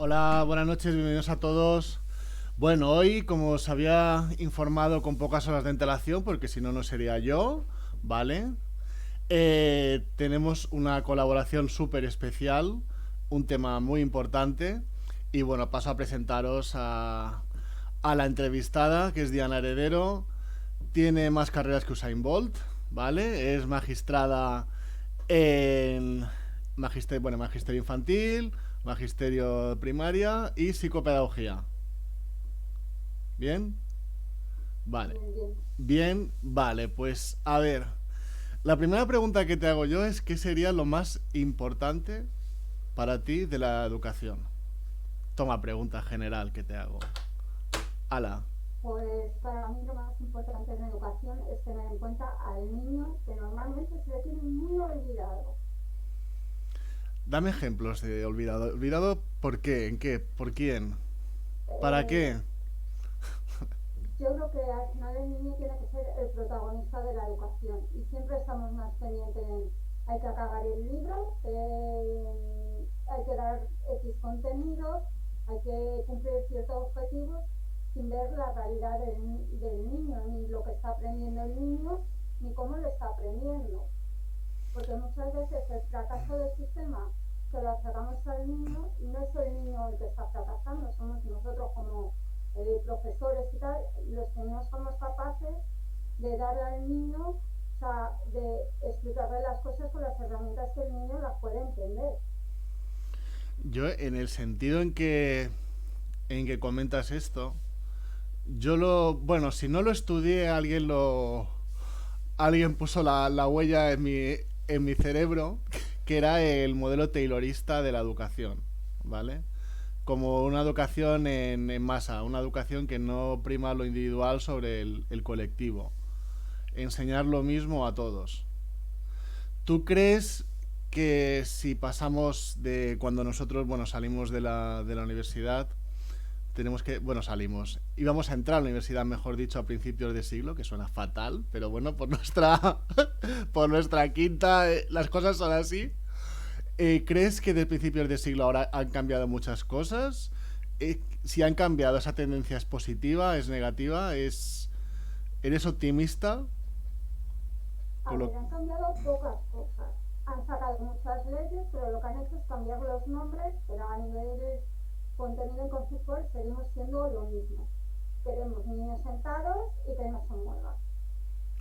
Hola, buenas noches, bienvenidos a todos. Bueno, hoy, como os había informado con pocas horas de antelación, porque si no, no sería yo, ¿vale? Tenemos una colaboración súper especial, un tema muy importante. Y bueno, paso a presentaros a la entrevistada, que es Diana Heredero. Tiene más carreras que Usain Bolt, ¿vale? Es magistrada en magisterio infantil, magisterio primaria y psicopedagogía. ¿Bien? Vale. Muy bien. Bien, vale, pues a ver. La primera pregunta que te hago yo es ¿qué sería lo más importante para ti de la educación? Toma pregunta general que te hago. Ala. Pues para mí lo más importante en la educación es tener en cuenta al niño, que normalmente se le tiene muy olvidado. Dame ejemplos de olvidado. ¿Olvidado por qué? ¿En qué? ¿Por quién? ¿Para Eh, qué? yo creo que al final el niño tiene que ser el protagonista de la educación y siempre estamos más pendientes en hay que acabar el libro, hay que dar X contenidos, hay que cumplir ciertos objetivos sin ver la realidad del niño, ni lo que está aprendiendo el niño, ni cómo lo está aprendiendo. Porque muchas veces el fracaso del sistema se lo achacamos al niño y no es el niño el que está fracasando, somos nosotros como profesores y tal, los que no somos capaces de darle al niño, o sea, de explicarle las cosas con las herramientas que el niño las puede entender. Yo, en el sentido en que comentas esto, bueno, si no lo estudié, alguien puso la huella en mi cerebro, que era el modelo taylorista de la educación, ¿vale? Como una educación en masa, una educación que no prima lo individual sobre el colectivo. Enseñar lo mismo a todos. ¿Tú crees que si pasamos de cuando nosotros, bueno, salimos de la universidad, bueno, íbamos a entrar a la universidad, mejor dicho, a principios de siglo, que suena fatal, pero bueno, por nuestra quinta, las cosas son así. ¿Crees que de principios de siglo ahora han cambiado muchas cosas? Si han cambiado, esa tendencia es positiva, es negativa, ¿eres optimista? A Con lo... ver, han cambiado pocas cosas. Han sacado muchas leyes, pero lo que han hecho es cambiar los nombres, pero a nivel de contenido conceptual seguimos siendo lo mismo. Queremos niños sentados y que no se muevan.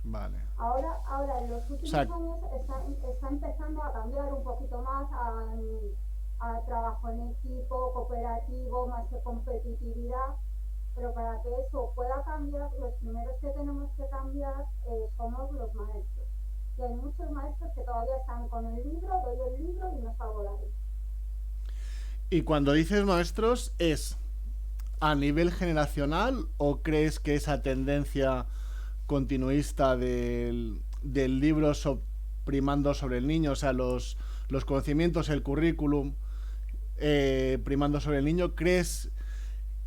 Vale. Ahora en los O últimos sea, años está empezando a cambiar un poquito más a trabajo en equipo, cooperativo, más de competitividad, pero para que eso pueda cambiar, los primeros que tenemos que cambiar somos los maestros. Y hay muchos maestros que todavía están con el libro, doy el libro y no salgo de ahí. y cuando dices maestros, ¿es a nivel generacional o crees que esa tendencia continuista del libro primando sobre el niño, o sea, los conocimientos, el currículum primando sobre el niño, crees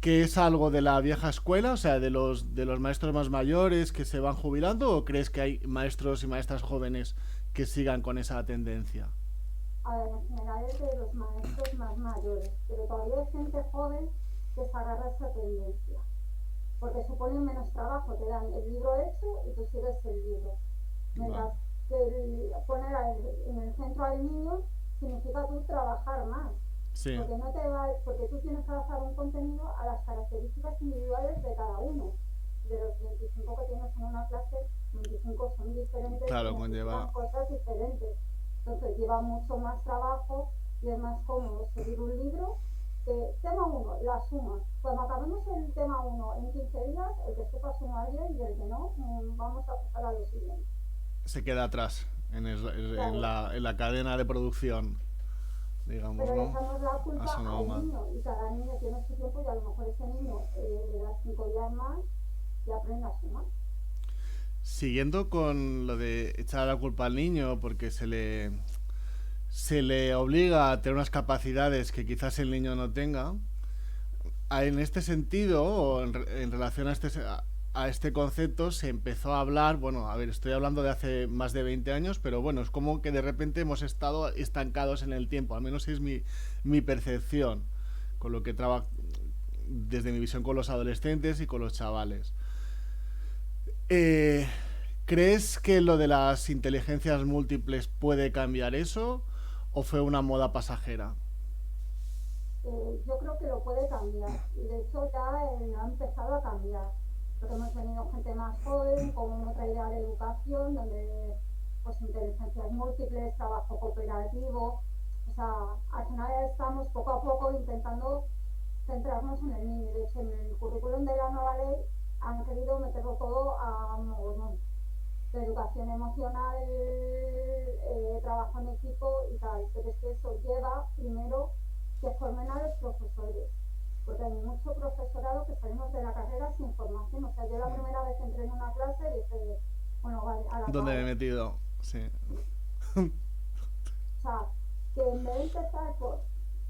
que es algo de la vieja escuela, o sea, de los maestros más mayores que se van jubilando, o crees que hay maestros y maestras jóvenes que sigan con esa tendencia? A ver, en general es de los maestros más mayores, pero todavía hay gente joven que se agarra a esa tendencia. Porque supone menos trabajo, te dan el libro hecho y tú sigues el libro. Vale. Mientras que poner en el centro al niño significa tú trabajar más, Sí. porque tú tienes que adaptar un contenido a las características individuales de cada uno. De los 25 que tienes en una clase, 25 son diferentes y Claro, necesitan conlleva. cosas diferentes. Entonces lleva mucho más trabajo y es más cómodo seguir un libro. Tema uno, la suma. Cuando acabemos el tema uno en 15 días, el que sepa sumar bien y el que no, vamos a pasar a lo siguiente. Se queda atrás Claro, en la cadena de producción, digamos, pero le ¿no? echamos la Ha culpa sonado al mal. niño y cada niño tiene su tiempo y a lo mejor ese niño le da 5 días más y aprende a sumar. Siguiendo con lo de echar la culpa al niño porque se le obliga a tener unas capacidades que quizás el niño no tenga, en este sentido, o en relación a este concepto, se empezó a hablar, bueno, a ver, estoy hablando de hace más de 20 años, pero bueno, es como que de repente hemos estado estancados en el tiempo, al menos es mi percepción, con lo que trabajo desde mi visión con los adolescentes y con los chavales. Eh, ¿Crees que lo de las inteligencias múltiples puede cambiar eso o fue una moda pasajera? Yo creo que lo puede cambiar y de hecho ya ha empezado a cambiar, porque hemos tenido gente más joven con otra idea de educación, donde pues inteligencias múltiples, trabajo cooperativo, o sea, al final estamos poco a poco intentando centrarnos en el niño. De hecho, en el currículum de la nueva ley han querido meterlo todo a mogollón de educación emocional, trabajo en equipo y tal, pero es que eso lleva primero que formen a los profesores, porque hay mucho profesorado que salimos de la carrera sin formación. O sea, yo la primera vez que entré en una clase dije, bueno, vale, a la ¿Dónde me he pavo. metido? Sí. O sea, que en vez de empezar por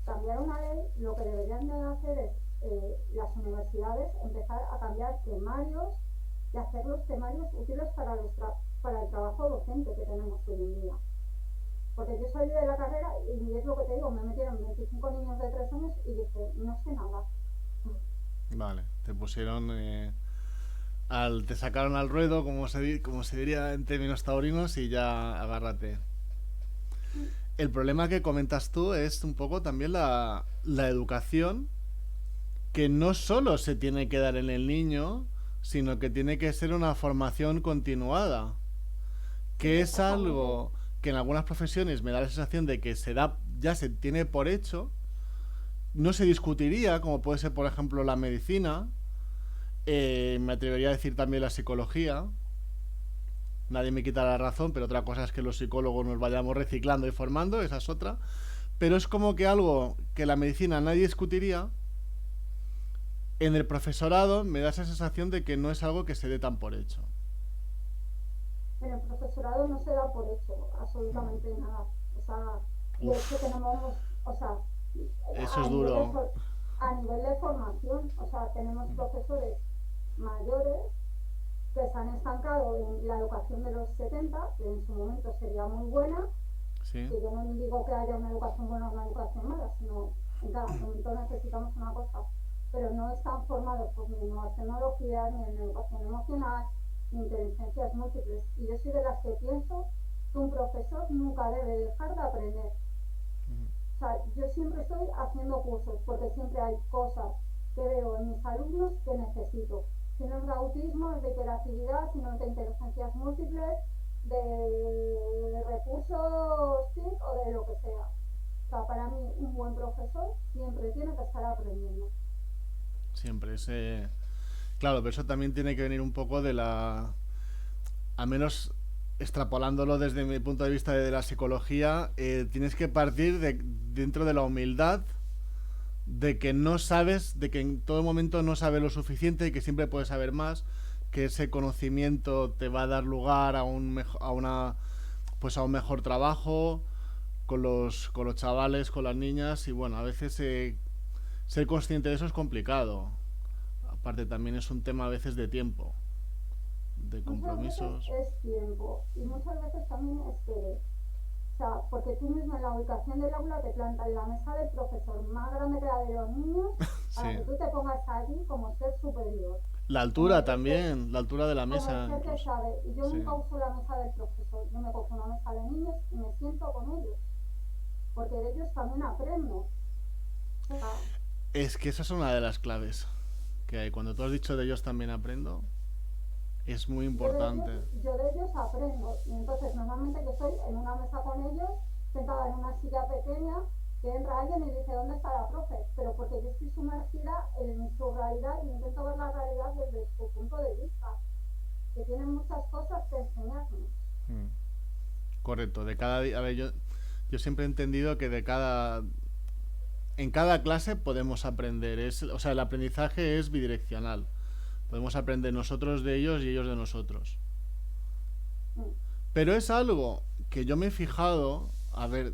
cambiar una ley, lo que deberían de hacer es las universidades empezar a cambiar temarios y hacer los temarios útiles para el trabajo docente que tenemos hoy en día. Porque yo salí de la carrera y es lo que te digo, me metieron 25 niños de 3 años y dije, no sé nada. Vale, te pusieron... te sacaron al ruedo, como se diría en términos taurinos, y ya agárrate. El problema que comentas tú es un poco también la educación, que no solo se tiene que dar en el niño, sino que tiene que ser una formación continuada, que es Exactamente. algo que en algunas profesiones me da la sensación de que ya se tiene por hecho, no se discutiría, como puede ser por ejemplo la medicina, me atrevería a decir también la psicología. Nadie me quita la razón, pero otra cosa es que los psicólogos nos vayamos reciclando y formando, esa es otra. Pero es como que algo que la medicina nadie discutiría, en el profesorado me da esa sensación de que no es algo que se dé tan por hecho. En el profesorado no se da por hecho absolutamente nada. O sea, de hecho Uf, tenemos, o sea, eso a es nivel de, duro. a nivel de formación, o sea, tenemos profesores mayores que se han estancado en la educación de los 70, que en su momento sería muy buena, Sí. que yo no digo que haya una educación buena o una educación mala, sino en cada momento necesitamos una cosa, pero no están formados pues, ni en nuevas tecnologías, ni en educación emocional, ni inteligencias múltiples. Y yo soy de las que pienso que un profesor nunca debe dejar de aprender. O sea, yo siempre estoy haciendo cursos porque siempre hay cosas que veo en mis alumnos que necesito. Si no es de autismo, es de hiperactividad, si no es de inteligencias múltiples, de recursos TIC o de lo que sea. O sea, para mí un buen profesor siempre tiene que estar aprendiendo. Siempre. Claro, pero eso también tiene que venir un poco de al menos extrapolándolo desde mi punto de vista de la psicología, tienes que partir dentro de la humildad de que no sabes, de que en todo momento no sabes lo suficiente y que siempre puedes saber más, que ese conocimiento te va a dar lugar pues a un mejor trabajo con los chavales, con las niñas y bueno, a veces ser consciente de eso es complicado. Aparte también es un tema a veces de tiempo, de Muchas veces compromisos. es tiempo y muchas veces también es querer. O sea, porque tú mismo en la ubicación del aula te plantas en la mesa del profesor más grande que la de los niños para Sí. que tú te pongas allí como ser superior. La Como altura el ser, también, la altura de la como el mesa ser que incluso. sabe. Y yo Sí. nunca uso la mesa del profesor. Yo me cojo una mesa de niños y me siento con ellos. Porque de ellos también aprendo. O sea, Es que esa es una de las claves que hay. Cuando tú has dicho de ellos también aprendo, es muy importante. yo de ellos aprendo. Y entonces normalmente yo estoy en una mesa con ellos, sentada en una silla pequeña, que entra alguien y dice, ¿dónde está la profe? Pero porque yo estoy sumergida en su realidad y intento ver la realidad desde su punto de vista, que tienen muchas cosas que enseñarnos. Mm. Correcto, de cada día. A ver, yo siempre he entendido que en cada clase podemos aprender. O sea, el aprendizaje es bidireccional. Podemos aprender nosotros de ellos y ellos de nosotros. Mm. Pero es algo que yo me he fijado, a ver,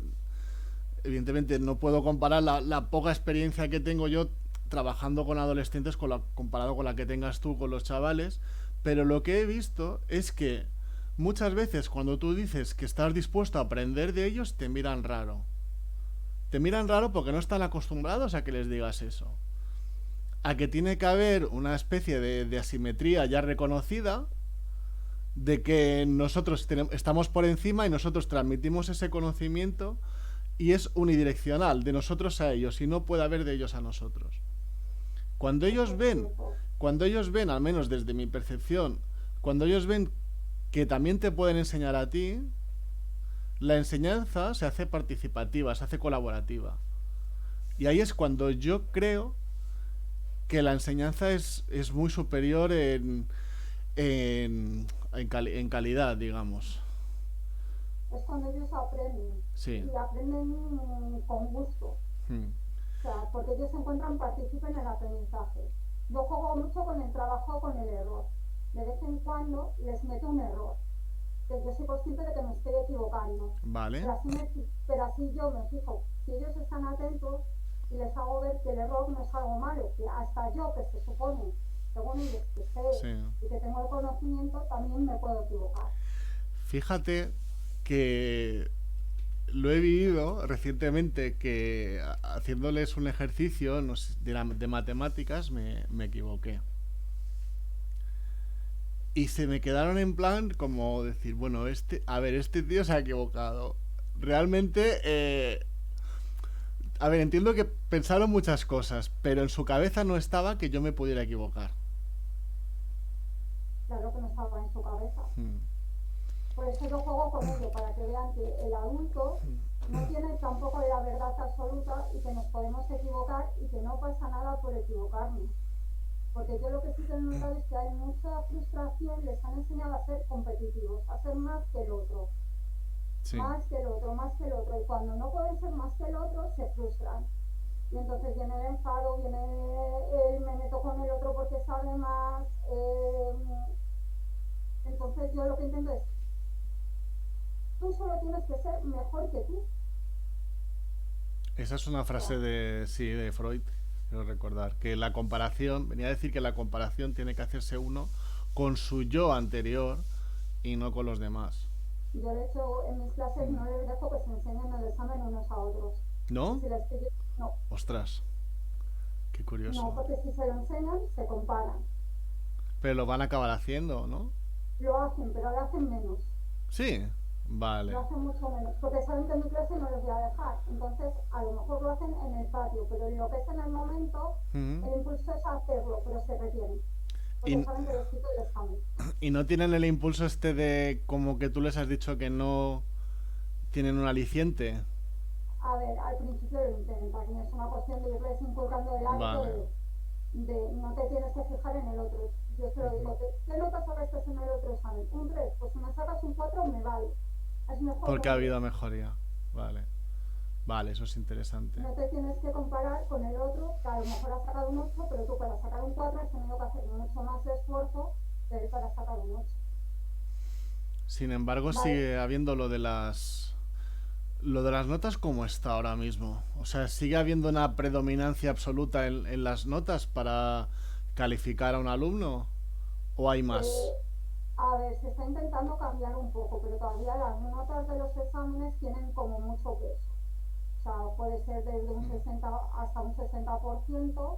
evidentemente no puedo comparar la poca experiencia que tengo yo trabajando con adolescentes comparado con la que tengas tú con los chavales, pero lo que he visto es que muchas veces cuando tú dices que estás dispuesto a aprender de ellos te miran raro. te miran raro porque no están acostumbrados a que les digas eso. A que tiene que haber una especie de asimetría ya reconocida, de que nosotros estamos por encima y nosotros transmitimos ese conocimiento y es unidireccional, de nosotros a ellos, y no puede haber de ellos a nosotros. Cuando ellos ven, al menos desde mi percepción, cuando ellos ven que también te pueden enseñar a ti, la enseñanza se hace participativa, se hace colaborativa. Y ahí es cuando yo creo que la enseñanza es muy superior en calidad, digamos. Es cuando ellos aprenden. Sí. Y aprenden con gusto. O sea, porque ellos se encuentran, participen en el aprendizaje. Yo juego mucho con el trabajo, con el error. De vez en cuando les meto un error. Que yo soy consciente de que me estoy equivocando. Vale. Pero así yo me fijo. Si ellos están atentos y les hago ver que el error no es algo malo, que hasta yo, que se supone, según ellos, que sé y que tengo el conocimiento, también me puedo equivocar. Fíjate que lo he vivido recientemente, que haciéndoles un ejercicio de matemáticas me equivoqué. Y se me quedaron en plan como decir, bueno, este tío se ha equivocado. Realmente, a ver, entiendo que pensaron muchas cosas, pero en su cabeza no estaba que yo me pudiera equivocar. Claro que no estaba en su cabeza. Por eso yo juego con ello, para que vean que el adulto no tiene tampoco la verdad absoluta y que nos podemos equivocar y que no pasa nada por equivocarnos. Porque yo lo que sí que he notado es que hay mucha frustración, les han enseñado a ser competitivos, a ser más que el otro. Sí. Más que el otro. Y cuando no pueden ser más que el otro, se frustran. Y entonces viene el enfado, viene me meto con el otro porque sabe más. Entonces yo lo que intento es, tú solo tienes que ser mejor que tú. Esa es una frase de Freud, quiero recordar, que la comparación, venía a decir que la comparación tiene que hacerse uno con su yo anterior y no con los demás. Yo de hecho en mis clases no les dejo que se enseñen el examen unos a otros. ¿No? Si les pido, no. Ostras, qué curioso. No, porque si se lo enseñan, se comparan. Pero lo van a acabar haciendo, ¿no? Lo hacen, pero lo hacen menos. Sí, vale. Lo hacen mucho menos, porque saben que en mi clase no les voy a dejar. Entonces, a lo mejor lo hacen en el patio, pero lo que es en el momento, el impulso es hacerlo, pero se retienen. Porque saben que les quito el examen. ¿Y no tienen el impulso de como que tú les has dicho que no tienen un aliciente? A ver, al principio lo intentan, es una cuestión de irles inculcando el hábito de no te tienes que fijar en el otro. Yo te lo digo, ¿qué nota sacaste en el otro examen? Un 3, pues si me sacas un 4 me vale. Es mejor. Porque ha habido mejoría, vale. Vale, eso es interesante. No te tienes que comparar con el otro, que a lo mejor ha sacado un 8, pero tú para sacar un 4 has tenido que hacer mucho más esfuerzo que él para sacar un 8. Sin embargo, sigue habiendo lo de las notas como está ahora mismo. O sea, ¿sigue habiendo una predominancia absoluta en las notas para calificar a un alumno? ¿O hay más? A ver, se está intentando cambiar un poco, pero todavía las notas de los exámenes tienen como mucho peso. O sea, puede ser desde un 60 hasta un 60%.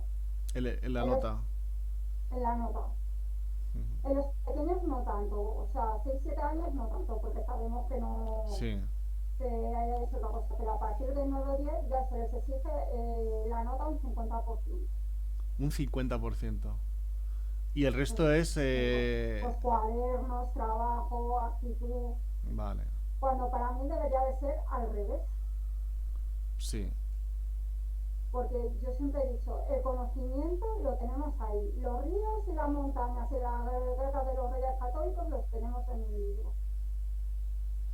¿En la nota? En la nota. En los pequeños no tanto, o sea, 6-7 años no tanto, porque sabemos que no... Sí. Que es otra cosa, pero a partir de 9-10 ya se les exige la nota un 50%. Un 50%. Y el resto es... Pues cuadernos, trabajo, actitud... Vale. Cuando para mí debería de ser al revés. Sí. Porque yo siempre he dicho, el conocimiento lo tenemos ahí. Los ríos y las montañas y las guerras de los reyes católicos los tenemos en el libro.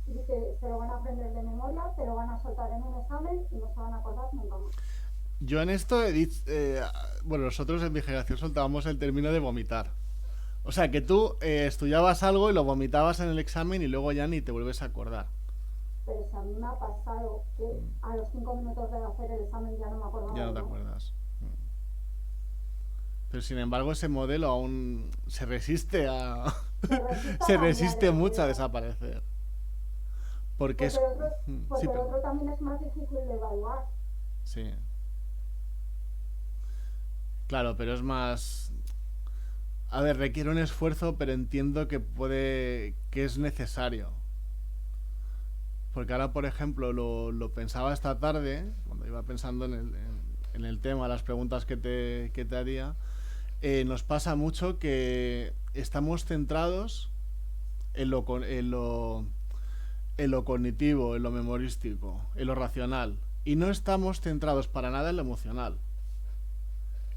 Y que se lo van a aprender de memoria, te lo van a soltar en un examen y no se van a acordar nunca más. Yo en esto he dicho... bueno, nosotros en mi generación soltábamos el término de vomitar. O sea, que tú estudiabas algo y lo vomitabas en el examen y luego ya ni te vuelves a acordar. Pero si a mí me ha pasado que a los 5 minutos de hacer el examen ya no me acordaba. Ya no te acuerdas. Pero sin embargo ese modelo aún se resiste a... se resiste mucho a desaparecer. Porque el otro también es más difícil de evaluar. sí. Claro, pero es más... A ver, requiere un esfuerzo, pero entiendo que es necesario. Porque ahora, por ejemplo, lo pensaba esta tarde, cuando iba pensando en el tema, las preguntas que te haría, nos pasa mucho que estamos centrados en en lo cognitivo, en lo memorístico, en lo racional, y no estamos centrados para nada en lo emocional.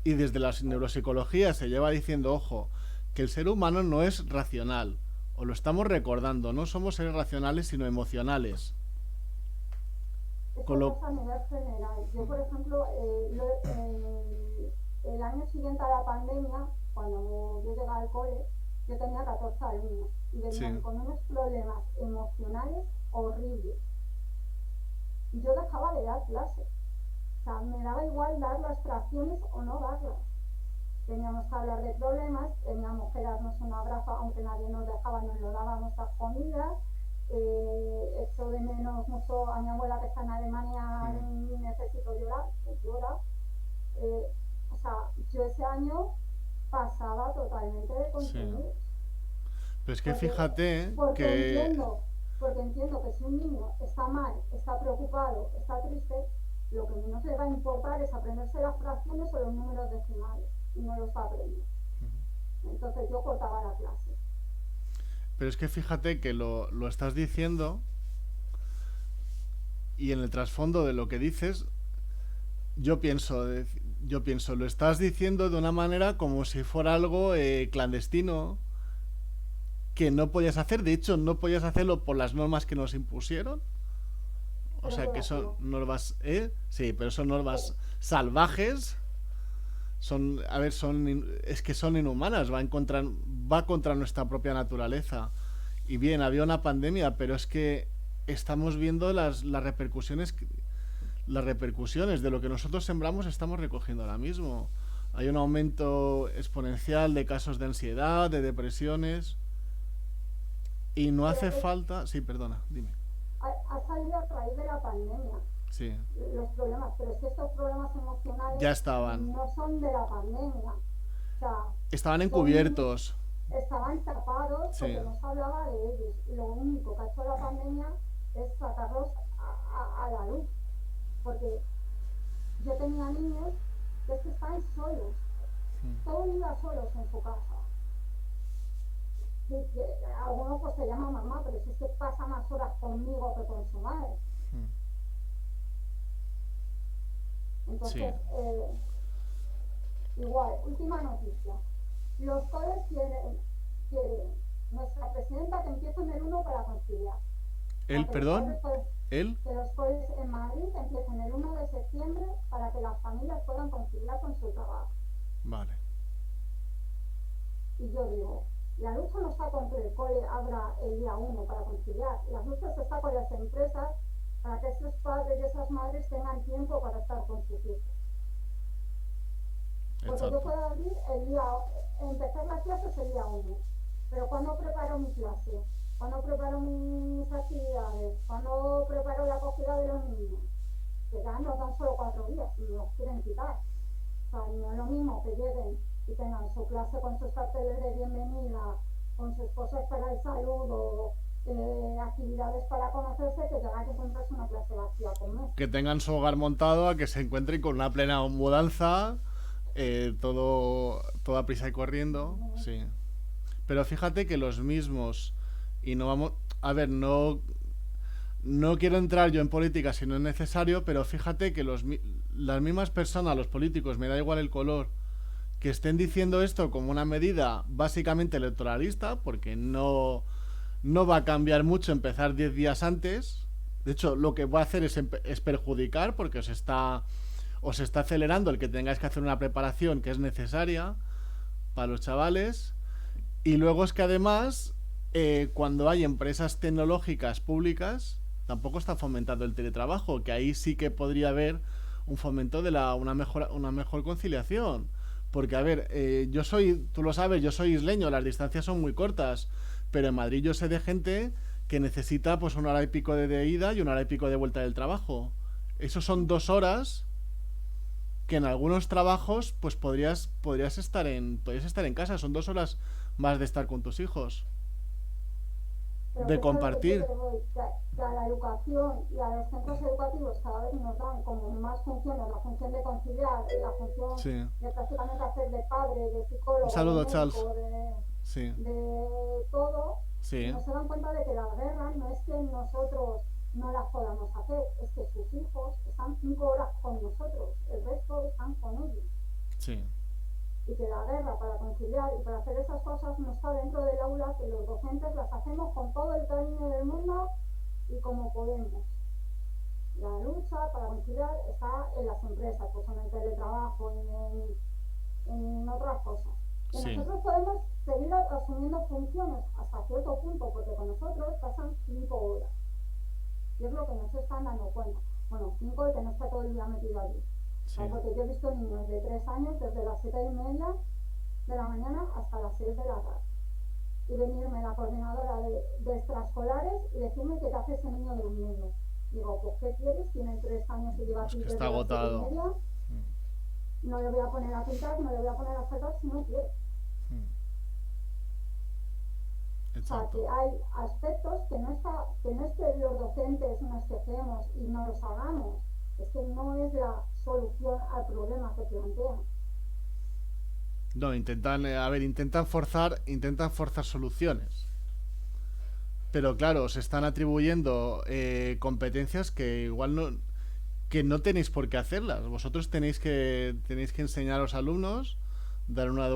Y desde la neuropsicología se lleva diciendo, ojo, que el ser humano no es racional, o lo estamos recordando, no somos seres racionales sino emocionales. Esto Con lo... pasa a nivel general. Yo, por ejemplo, el año siguiente a la pandemia, cuando yo llegué al cole, yo tenía 14 alumnos y Sí, venían con unos problemas emocionales horribles. Y yo dejaba de dar clases. O sea, me daba igual dar las fracciones o no darlas. Teníamos que hablar de problemas, teníamos que darnos un abrazo, aunque nadie nos dejaba, nos lo dábamos a comidas. Echo de menos mucho a mi abuela que está en Alemania y necesito llorar, pues llora. O sea, yo ese año pasaba totalmente de sí. contenidos. Pero es que Porque, fíjate porque que... entiendo, porque entiendo que si un niño está mal, está preocupado, está triste, lo que menos le va a importar es aprenderse las fracciones o los números decimales, y no los va a aprender. Entonces yo cortaba la clase. Pero es que fíjate que lo estás diciendo y en el trasfondo de lo que dices, yo pienso, yo pienso, lo estás diciendo de una manera como si fuera algo clandestino que no podías hacer. De hecho, no podías hacerlo por las normas que nos impusieron. O Pero sea por que son hacerlo. normas, ¿eh? Sí, pero son normas Pero, salvajes. Son, a ver, es que son inhumanas. Va contra nuestra propia naturaleza. Y bien, había una pandemia, pero es que estamos viendo las repercusiones de lo que nosotros sembramos estamos recogiendo ahora mismo. Hay un aumento exponencial de casos de ansiedad, de depresiones, y no pero hace falta... Sí, perdona, dime. ha salido a raíz de la pandemia Sí, los problemas, pero es que estos problemas emocionales ya estaban. no son de la pandemia. O sea, Estaban son, encubiertos. estaban tapados Sí, porque no se hablaba de ellos. Y lo único que ha hecho la pandemia es sacarlos a la luz. Porque yo tenía niños que es que están solos, todo el día solos en su casa. Que alguno pues se llama mamá, pero si es que pasa más horas conmigo que con su madre. sí. Entonces, igual, última noticia. Los coles quieren nuestra presidenta que empiecen el 1 para conciliar. ¿El, Que los perdón? padres ¿El? que los coles en Madrid empiecen el 1 de septiembre para que las familias puedan conciliar con su trabajo. Vale. Y yo digo, la lucha no está con que el cole abra el día 1 para conciliar, la lucha está con las empresas para que esos padres y esas madres tengan tiempo para estar con sus hijos. Porque yo Exacto. puedo abrir empezar las clases el día 1, pero ¿cuándo preparo mi clase? ¿Cuándo preparo mis actividades? ¿Cuándo preparo la acogida de los niños? Que ya nos dan solo 4 días y nos quieren quitar. O sea, no es lo mismo que lleguen y tengan su clase con sus carteles de bienvenida, con sus cosas para el saludo, actividades para conocerse, que tengan que encontrarse una clase vacía con mes. Que tengan su hogar montado, a que se encuentren con una plena mudanza, toda prisa y corriendo, sí. Pero fíjate que los mismos, y no vamos, a ver, no quiero entrar yo en política si no es necesario, pero fíjate que las mismas personas, los políticos, me da igual el color, que estén diciendo esto como una medida básicamente electoralista, porque no va a cambiar mucho empezar 10 días antes. De hecho, lo que va a hacer es perjudicar, porque os está acelerando el que tengáis que hacer una preparación que es necesaria para los chavales. Y luego es que además, cuando hay empresas tecnológicas públicas, tampoco está fomentando el teletrabajo, que ahí sí que podría haber un fomento de una mejor conciliación. Porque, a ver, tú lo sabes, yo soy isleño, las distancias son muy cortas, pero en Madrid yo sé de gente que necesita pues 1 hora y pico de ida y 1 hora y pico de vuelta del trabajo. Eso son 2 horas que en algunos trabajos pues podrías estar en casa, son 2 horas más de estar con tus hijos, Pero de que es a lo que yo compartir. te voy, que a la educación y a los centros educativos cada vez nos dan como más funciones, la función de conciliar, la función Sí. de prácticamente hacer de padre, de Un psicólogo, de saludo, Charles. médico, Sí, de todo, y sí, no se dan cuenta de que la guerra no es que nosotros no las podamos hacer, es que sus hijos están 5 horas con nosotros, el resto están con ellos. sí. Y que la guerra para conciliar y para hacer esas cosas no está dentro del aula, que los docentes las hacemos con todo el cariño del mundo y como podemos. La lucha para conciliar está en las empresas, pues en el teletrabajo, en otras cosas. Y Sí. nosotros podemos seguir asumiendo funciones hasta cierto punto, porque con nosotros pasan 5 horas. Y es lo que no se están dando cuenta. Bueno, 5 de que no está todo el día metido allí. Sí. Porque yo he visto niños de 3 años desde las 7:30 de la mañana hasta las 6 de la tarde. Y venirme la coordinadora de extraescolares y decirme que te hace ese niño durmiendo. Digo, pues ¿qué quieres? Tiene 3 años y lleva Pues aquí que está desde las siete y agotado. media. No le voy a poner a pintar, no le voy a poner a sacar si no quiere. O sea, Exacto. que hay aspectos que no es que los docentes nos quejemos y no los hagamos, es que no es la solución al problema que plantean. No, intentan forzar soluciones. Pero claro, se están atribuyendo competencias que no tenéis por qué hacerlas. Vosotros tenéis que enseñar a los alumnos, dar una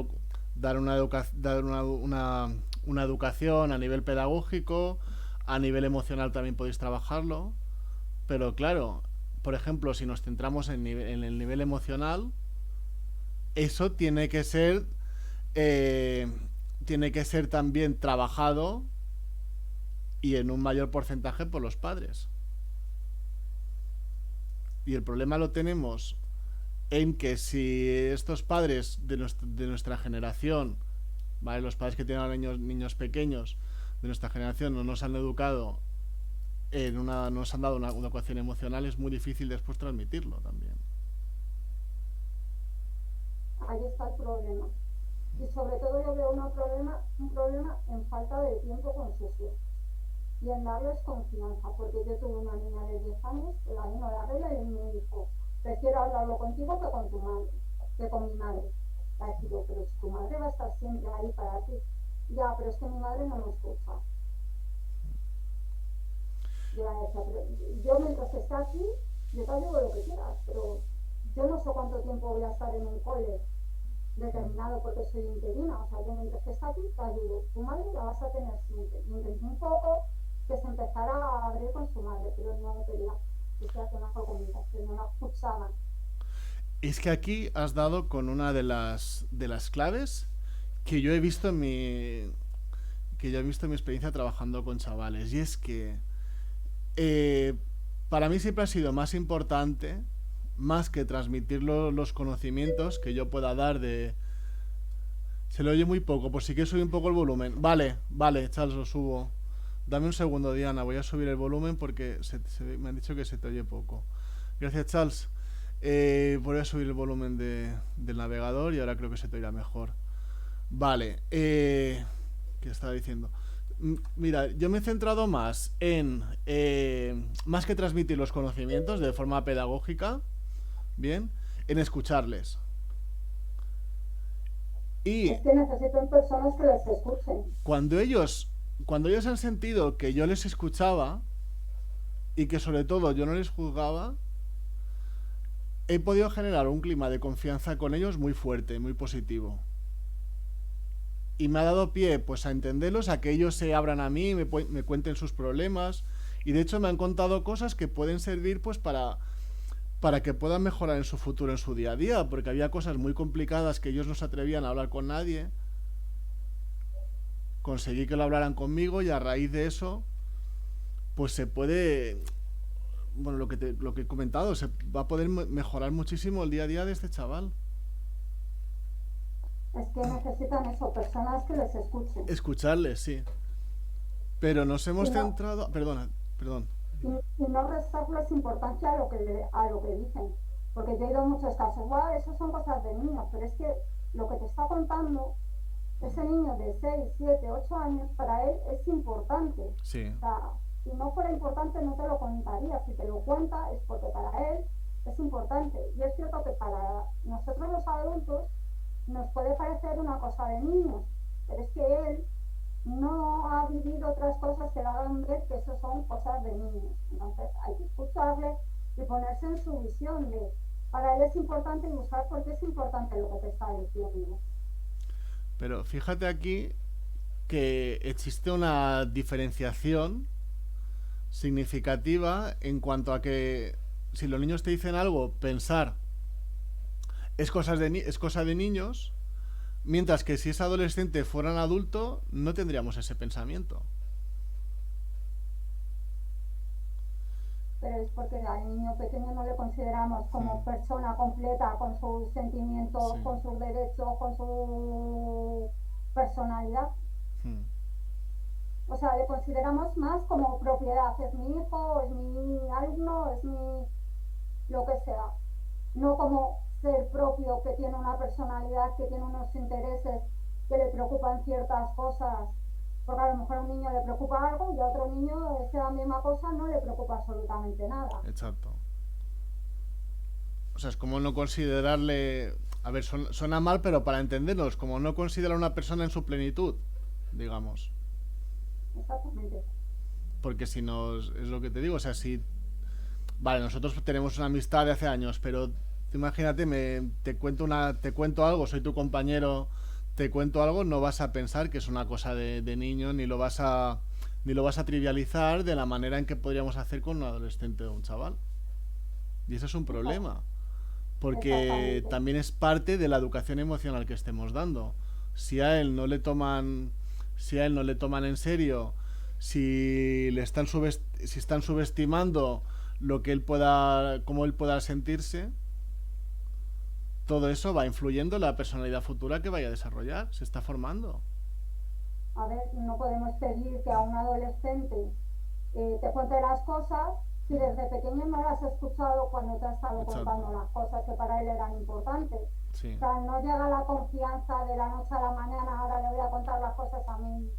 educación a nivel pedagógico, a nivel emocional también podéis trabajarlo. Pero claro, por ejemplo, si nos centramos en el nivel emocional, eso eh, tiene que ser también trabajado y en un mayor porcentaje por los padres. Y el problema lo tenemos en que si estos padres de nuestra generación, ¿vale? Los padres que tienen niños pequeños de nuestra generación no nos han educado no nos han dado una educación emocional, es muy difícil después transmitirlo también. Ahí está el problema. Y sobre todo yo veo un problema en falta de tiempo con sus hijos y en darles confianza, porque yo tuve una niña de 10 años, la vino de regla y me dijo, prefiero hablarlo contigo que con tu madre, que con mi madre. La digo, pero si tu madre va a estar siempre ahí para ti. Ya, pero es que mi madre no me escucha. Yo la decía, pero yo mientras esté aquí, yo te digo lo que quieras, pero yo no sé cuánto tiempo voy a estar en un cole determinado porque soy interina, o sea, yo mientras que está aquí te ayudo, tu madre la vas a tener siempre. Y intenté un poco que se empezara a abrir con su madre, pero no quería, o sea, que no fue comunicación, no la escuchaban. Es que aquí has dado con una de las claves que yo he visto en mi experiencia trabajando con chavales, y es que eh, para mí siempre ha sido más importante, más que transmitir los conocimientos que yo pueda dar de... Se le oye muy poco, pues sí que subir un poco el volumen. Vale, vale, Charles, lo subo. Dame un segundo, Diana, voy a subir el volumen porque me han dicho que se te oye poco. Gracias, Charles. Voy a subir el volumen del navegador y ahora creo que se te oirá mejor. Vale, ¿qué estaba diciendo? Mira, yo me he centrado más más que transmitir los conocimientos de forma pedagógica, bien, en escucharles. Y Es que necesitan personas que les escuchen. cuando ellos, cuando ellos han sentido que yo les escuchaba y que sobre todo yo no les juzgaba, he podido generar un clima de confianza con ellos muy fuerte, muy positivo. Y me ha dado pie pues a entenderlos, a que ellos se abran a mí, me cuenten sus problemas, y de hecho me han contado cosas que pueden servir pues para que puedan mejorar en su futuro, en su día a día, porque había cosas muy complicadas que ellos no se atrevían a hablar con nadie. Conseguí que lo hablaran conmigo y a raíz de eso pues se puede, bueno, lo que he comentado, se va a poder mejorar muchísimo el día a día de este chaval. Es que necesitan eso, personas que les escuchen. Escucharles, sí. Pero nos Y hemos no, centrado... Perdona, perdón. y no restarles importancia a lo que dicen. Porque yo he oído muchos casos, wow, eso son cosas de niños, pero es que lo que te está contando ese niño de 6 7 8 años, para él es importante. Sí. O sea, si no fuera importante no te lo contaría. Si te lo cuenta es porque para él es importante. Y es cierto que para nosotros los adultos nos puede parecer una cosa de niños, pero es que él no ha vivido otras cosas que le hagan ver que eso son cosas de niños. Entonces hay que escucharle y ponerse en su visión de para él es importante y buscar por qué es importante lo que te está diciendo. Pero fíjate aquí que existe una diferenciación significativa en cuanto a que si los niños te dicen algo, pensar es cosa de niños, mientras que si es adolescente fuera un adulto, no tendríamos ese pensamiento. Pero es porque al niño pequeño no le consideramos como persona completa, con sus sentimientos, Sí. con sus derechos, con su personalidad. Hmm. O sea, le consideramos más como propiedad. Es mi hijo, es mi alumno, es mi lo que sea. No como ser propio que tiene una personalidad, que tiene unos intereses, que le preocupan ciertas cosas. Porque a lo mejor a un niño le preocupa algo y a otro niño esa misma cosa no le preocupa absolutamente nada. Exacto. O sea, es como no considerarle... A ver, suena mal, pero para entendernos, como no considerar a una persona en su plenitud, digamos. Exactamente. Porque si nos... Es lo que te digo, o sea, si... Vale, nosotros tenemos una amistad de hace años, pero imagínate, te cuento algo, soy tu compañero, te cuento algo, no vas a pensar que es una cosa de niño, ni lo vas a trivializar de la manera en que podríamos hacer con un adolescente o un chaval. Y eso es un problema, porque Exactamente. también es parte de la educación emocional que estemos dando. Si a él no le toman, si a él no le toman en serio, si están subestimando lo que él pueda, cómo él pueda sentirse, todo eso va influyendo en la personalidad futura que vaya a desarrollar, se está formando. A ver, no podemos pedir que a un adolescente te cuente las cosas si desde pequeño no las has escuchado cuando te ha estado Exacto. contando las cosas que para él eran importantes. Sí. O sea, no llega la confianza de la noche a la mañana, ahora le voy a contar las cosas a mi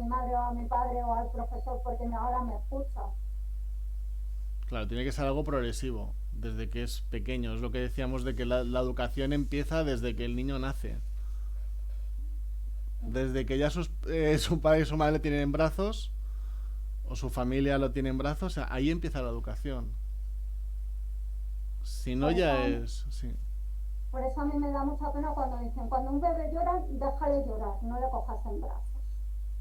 madre o a mi padre o al profesor porque ahora me escucha. Claro, tiene que ser algo progresivo, desde que es pequeño. Es lo que decíamos de que la educación empieza desde que el niño nace. Desde que ya su padre y su madre le tienen en brazos, o su familia lo tiene en brazos, ahí empieza la educación. Si no Por eso, ya es... Sí, por eso a mí me da mucha pena cuando dicen, cuando un bebé llora, déjale llorar, no le cojas en brazos.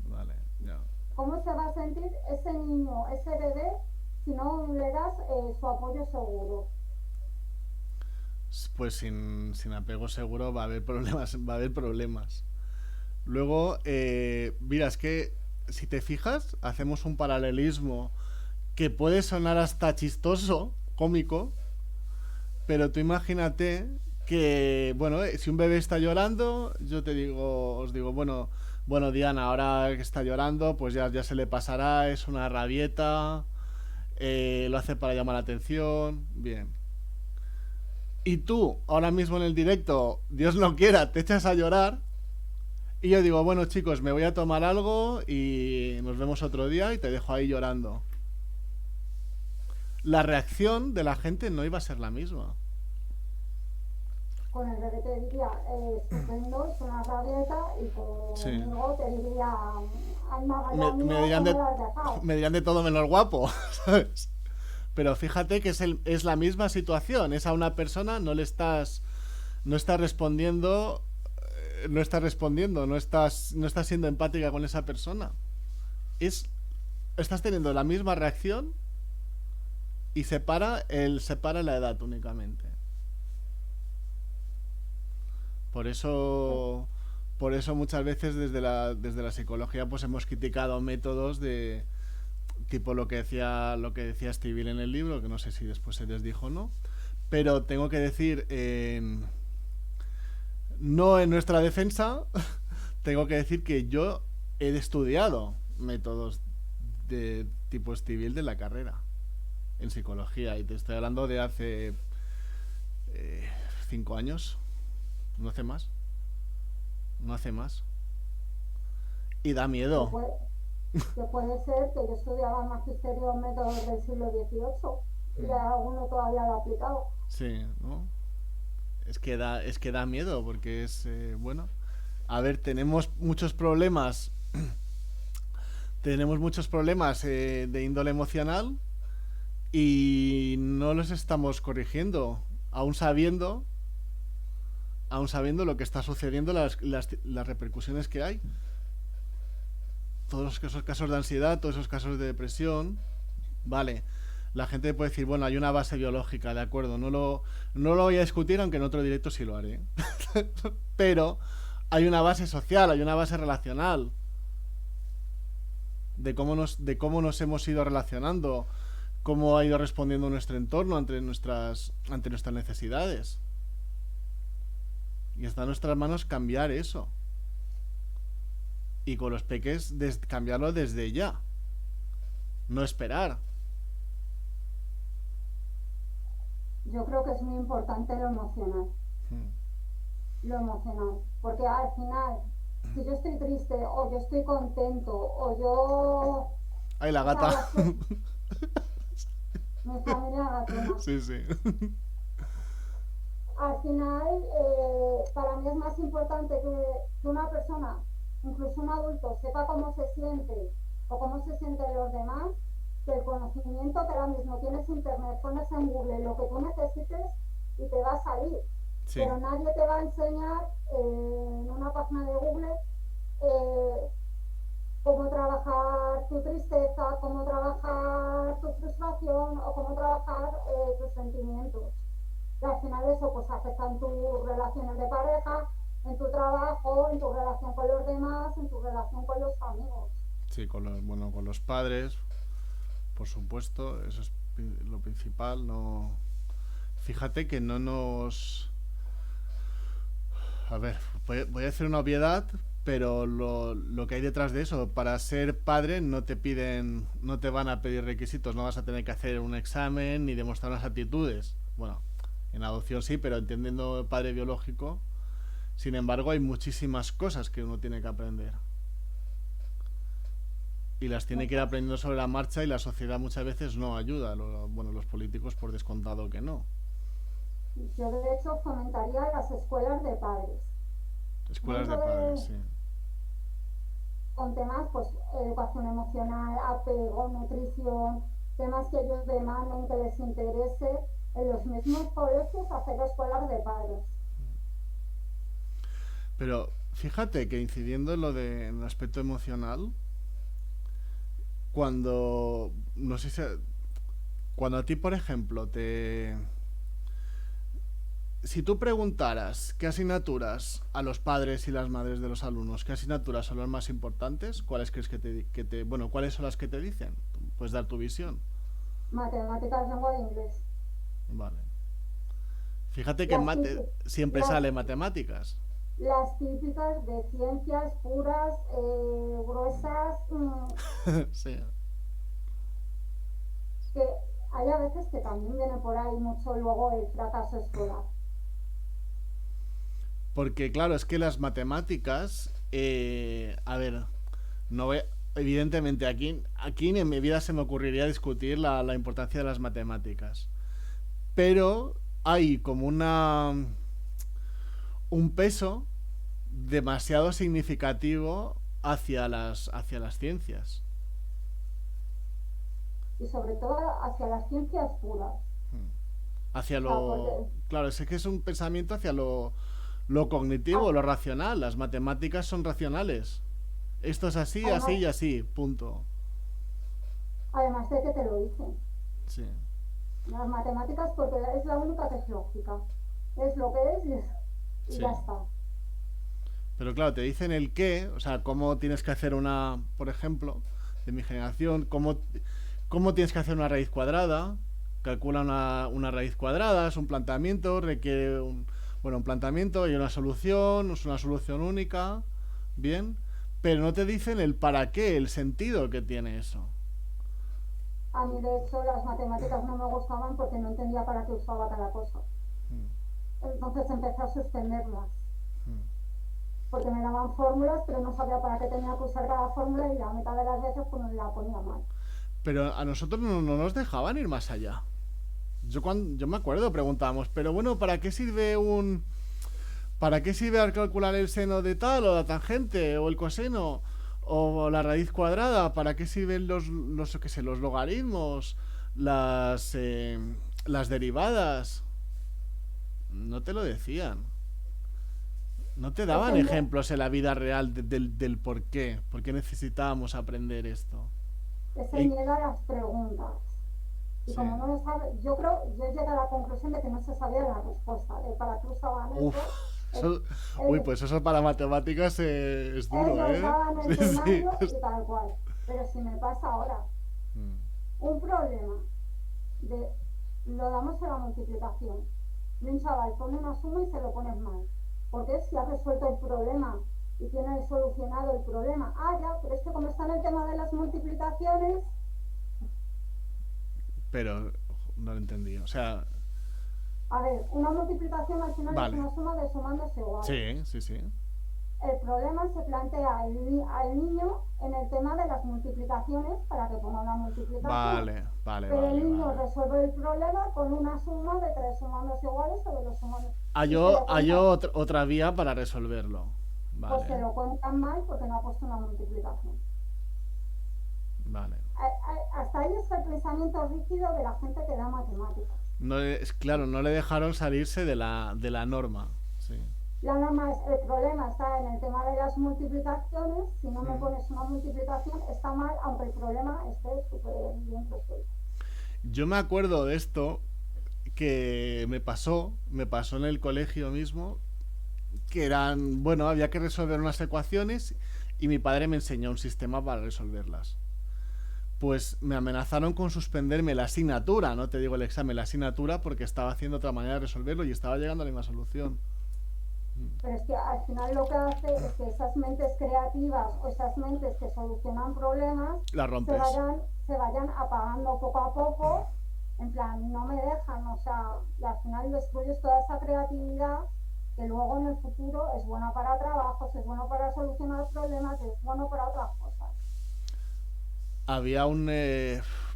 vale, ya. ¿Cómo se va a sentir ese niño, ese bebé, si no le das su apoyo seguro? Pues sin apego seguro va a haber problemas, va a haber problemas. Luego, mira, es que si te fijas, hacemos un paralelismo que puede sonar hasta chistoso, cómico, pero tú imagínate que, bueno, si un bebé está llorando, yo te digo, os digo, bueno, Diana, ahora que está llorando, pues ya se le pasará, es una rabieta, lo hace para llamar la atención, bien. Y tú, ahora mismo en el directo, Dios no quiera, te echas a llorar, y yo digo, bueno chicos, me voy a tomar algo y nos vemos otro día y te dejo ahí llorando. La reacción de la gente no iba a ser la misma. Con el bebé te diría, estupendo, es una rabieta, y Sí. conmigo te diría, ay Magalla Me mía, dirán ¿cómo de, lo has dejado? me dirán de todo menos guapo, ¿sabes? Pero fíjate que es la misma situación. Es a una persona, no estás respondiendo, no estás siendo empática con esa persona. Es, estás teniendo la misma reacción y separa la edad únicamente. Por eso, por eso muchas veces desde la psicología pues hemos criticado métodos de tipo lo que decía Stevie en el libro, que no sé si después se les dijo o no, pero tengo que decir no en nuestra defensa, tengo que decir que yo he estudiado métodos de tipo Stevie de la carrera en psicología y te estoy hablando de hace 5 años, no hace más, no hace más. Y da Que miedo. puede, que puede ser que yo estudiaba magisterio en métodos del siglo XVIII y Mm. alguno todavía lo ha aplicado. Sí, ¿no? Es que da miedo porque bueno, a ver, tenemos muchos problemas de índole emocional y no los estamos corrigiendo, aún sabiendo, aún sabiendo lo que está sucediendo, las repercusiones que hay. Todos esos casos de ansiedad, todos esos casos de depresión, vale. La gente puede decir, bueno, hay una base biológica, de acuerdo, no lo voy a discutir, aunque en otro directo sí lo haré. Pero hay una base social, hay una base relacional de cómo nos hemos ido relacionando, cómo ha ido respondiendo nuestro entorno ante nuestras necesidades. Y está en nuestras manos cambiar eso. Y con los peques cambiarlo desde ya. No esperar. Yo creo que es muy importante lo emocional. Lo emocional. Porque al final, si yo estoy triste o yo estoy contento o yo... ¡Ay, la O sea, gata! mi familia gatuna. Sí, sí. Al final, para mí es más importante que una persona, incluso un adulto, sepa cómo se siente o cómo se sienten los demás, que el conocimiento que ahora mismo tienes internet, pones en Google lo que tú necesites y te va a salir. Sí. Pero nadie te va a enseñar en una página de Google eh, cómo trabajar tu tristeza, cómo trabajar tu frustración o cómo trabajar tus sentimientos. Y al final eso pues afecta en tus relaciones de pareja, en tu trabajo, en tu relación con los demás, en tu relación con los amigos. Sí, con los padres, por supuesto, eso es lo principal. No, fíjate que no nos... A ver, voy a decir una obviedad, pero lo que hay detrás de eso, para ser padre no te van a pedir requisitos, no vas a tener que hacer un examen ni demostrar unas aptitudes. Bueno, en adopción sí, pero entendiendo padre biológico, sin embargo, hay muchísimas cosas que uno tiene que aprender. Y las tiene que ir aprendiendo sobre la marcha y la sociedad muchas veces no ayuda. Bueno, los políticos por descontado que no. Yo de hecho fomentaría las escuelas de padres. Escuelas de Dentro padres, de, sí. con temas pues educación emocional, apego, nutrición, temas que ellos demanden, que les interese, en los mismos colegios hacer escuelas de padres. Pero fíjate que incidiendo en el aspecto emocional, cuando, no sé si, cuando a ti, por ejemplo, si tú preguntaras qué asignaturas a los padres y las madres de los alumnos, qué asignaturas son las más importantes, ¿cuáles crees bueno, cuáles son las que te dicen? Puedes dar tu visión. Matemáticas, lengua de inglés. Vale. Fíjate que en Las, mate típicas, siempre las, sale matemáticas. las típicas de ciencias puras, gruesas, Sí. que hay a veces que también viene por ahí mucho luego el fracaso escolar. Porque claro, es que las matemáticas, a ver, no voy, evidentemente aquí en mi vida se me ocurriría discutir la importancia de las matemáticas. Pero hay como un peso demasiado significativo hacia las ciencias. Y sobre todo hacia las ciencias puras. Hacia O sea, porque lo... Claro, es que es un pensamiento hacia lo cognitivo, lo racional. Las matemáticas son racionales. Esto es así, así además, y así, punto. además de que te lo dicen. Sí. Las matemáticas porque es la única que es lógica. Es lo que y Sí. ya está. Pero claro, te dicen el qué, o sea, cómo tienes que hacer por ejemplo, de mi generación, cómo tienes que hacer una raíz cuadrada, calcula una raíz cuadrada, es un planteamiento, requiere un planteamiento y una solución, es una solución única, bien, pero no te dicen el para qué, el sentido que tiene eso. A mí de hecho las matemáticas no me gustaban porque no entendía para qué usaba cada cosa. Entonces empecé a suspenderlas. Mm. Porque me daban fórmulas, pero no sabía para qué tenía que usar cada fórmula y la mitad de las veces pues la ponía mal. Pero a nosotros no nos dejaban ir más allá. Yo me acuerdo, preguntábamos, pero bueno, ¿para qué sirve al calcular el seno de tal o la tangente o el coseno o la raíz cuadrada? ¿Para qué sirven qué sé, los logaritmos, las eh, las derivadas? No te lo decían. No te Es daban el, ejemplos en la vida real del por qué necesitábamos aprender esto. es el Y, miedo a las preguntas. Y sí. como no lo sabe, yo llegué a la conclusión de que no se sabía la respuesta, de para qué usaban Uf. eso. El, Eso- uy, el, pues eso para matemáticas es duro, ellos ¿eh? daban el Sí, sí. temario y tal cual. Pero si me pasa ahora Mm. un problema de lo damos en la multiplicación, y un chaval pone una suma y se lo pones mal, porque si ha resuelto el problema y tiene solucionado el problema, ya, pero es que como está en el tema de las multiplicaciones, Pero no lo entendí. O sea, a ver, una multiplicación al final es vale. una suma de sumándose iguales. Sí, sí, sí. El problema se plantea al niño en el tema de las multiplicaciones para que ponga una multiplicación. Vale, vale, Pero el vale, niño vale. resuelve el problema con una suma de tres sumandos iguales o de los sumandos. Y Hay otra vía para resolverlo. pues se Vale, lo cuentan mal porque no ha puesto una multiplicación. vale. Hasta ahí está el pensamiento rígido de la gente que da matemáticas. No es claro, no le dejaron salirse de la norma. Sí. La norma es, el problema está en el tema de las multiplicaciones. Si no me Mm. pones una multiplicación, está mal, aunque el problema esté súper bien resuelto. Yo me acuerdo de esto que me pasó en el colegio mismo, que eran, bueno, había que resolver unas ecuaciones y mi padre me enseñó un sistema para resolverlas. Pues me amenazaron con suspenderme la asignatura, no te digo el examen, la asignatura, porque estaba haciendo otra manera de resolverlo y estaba llegando a la misma solución. Pero es que al final lo que hace es que esas mentes creativas o esas mentes que solucionan problemas La se rompes. vayan, se vayan apagando poco a poco, en plan, no me dejan, o sea, y al final destruyes toda esa creatividad que luego en el futuro es buena para trabajos, es bueno para solucionar problemas, es bueno para otras cosas. Había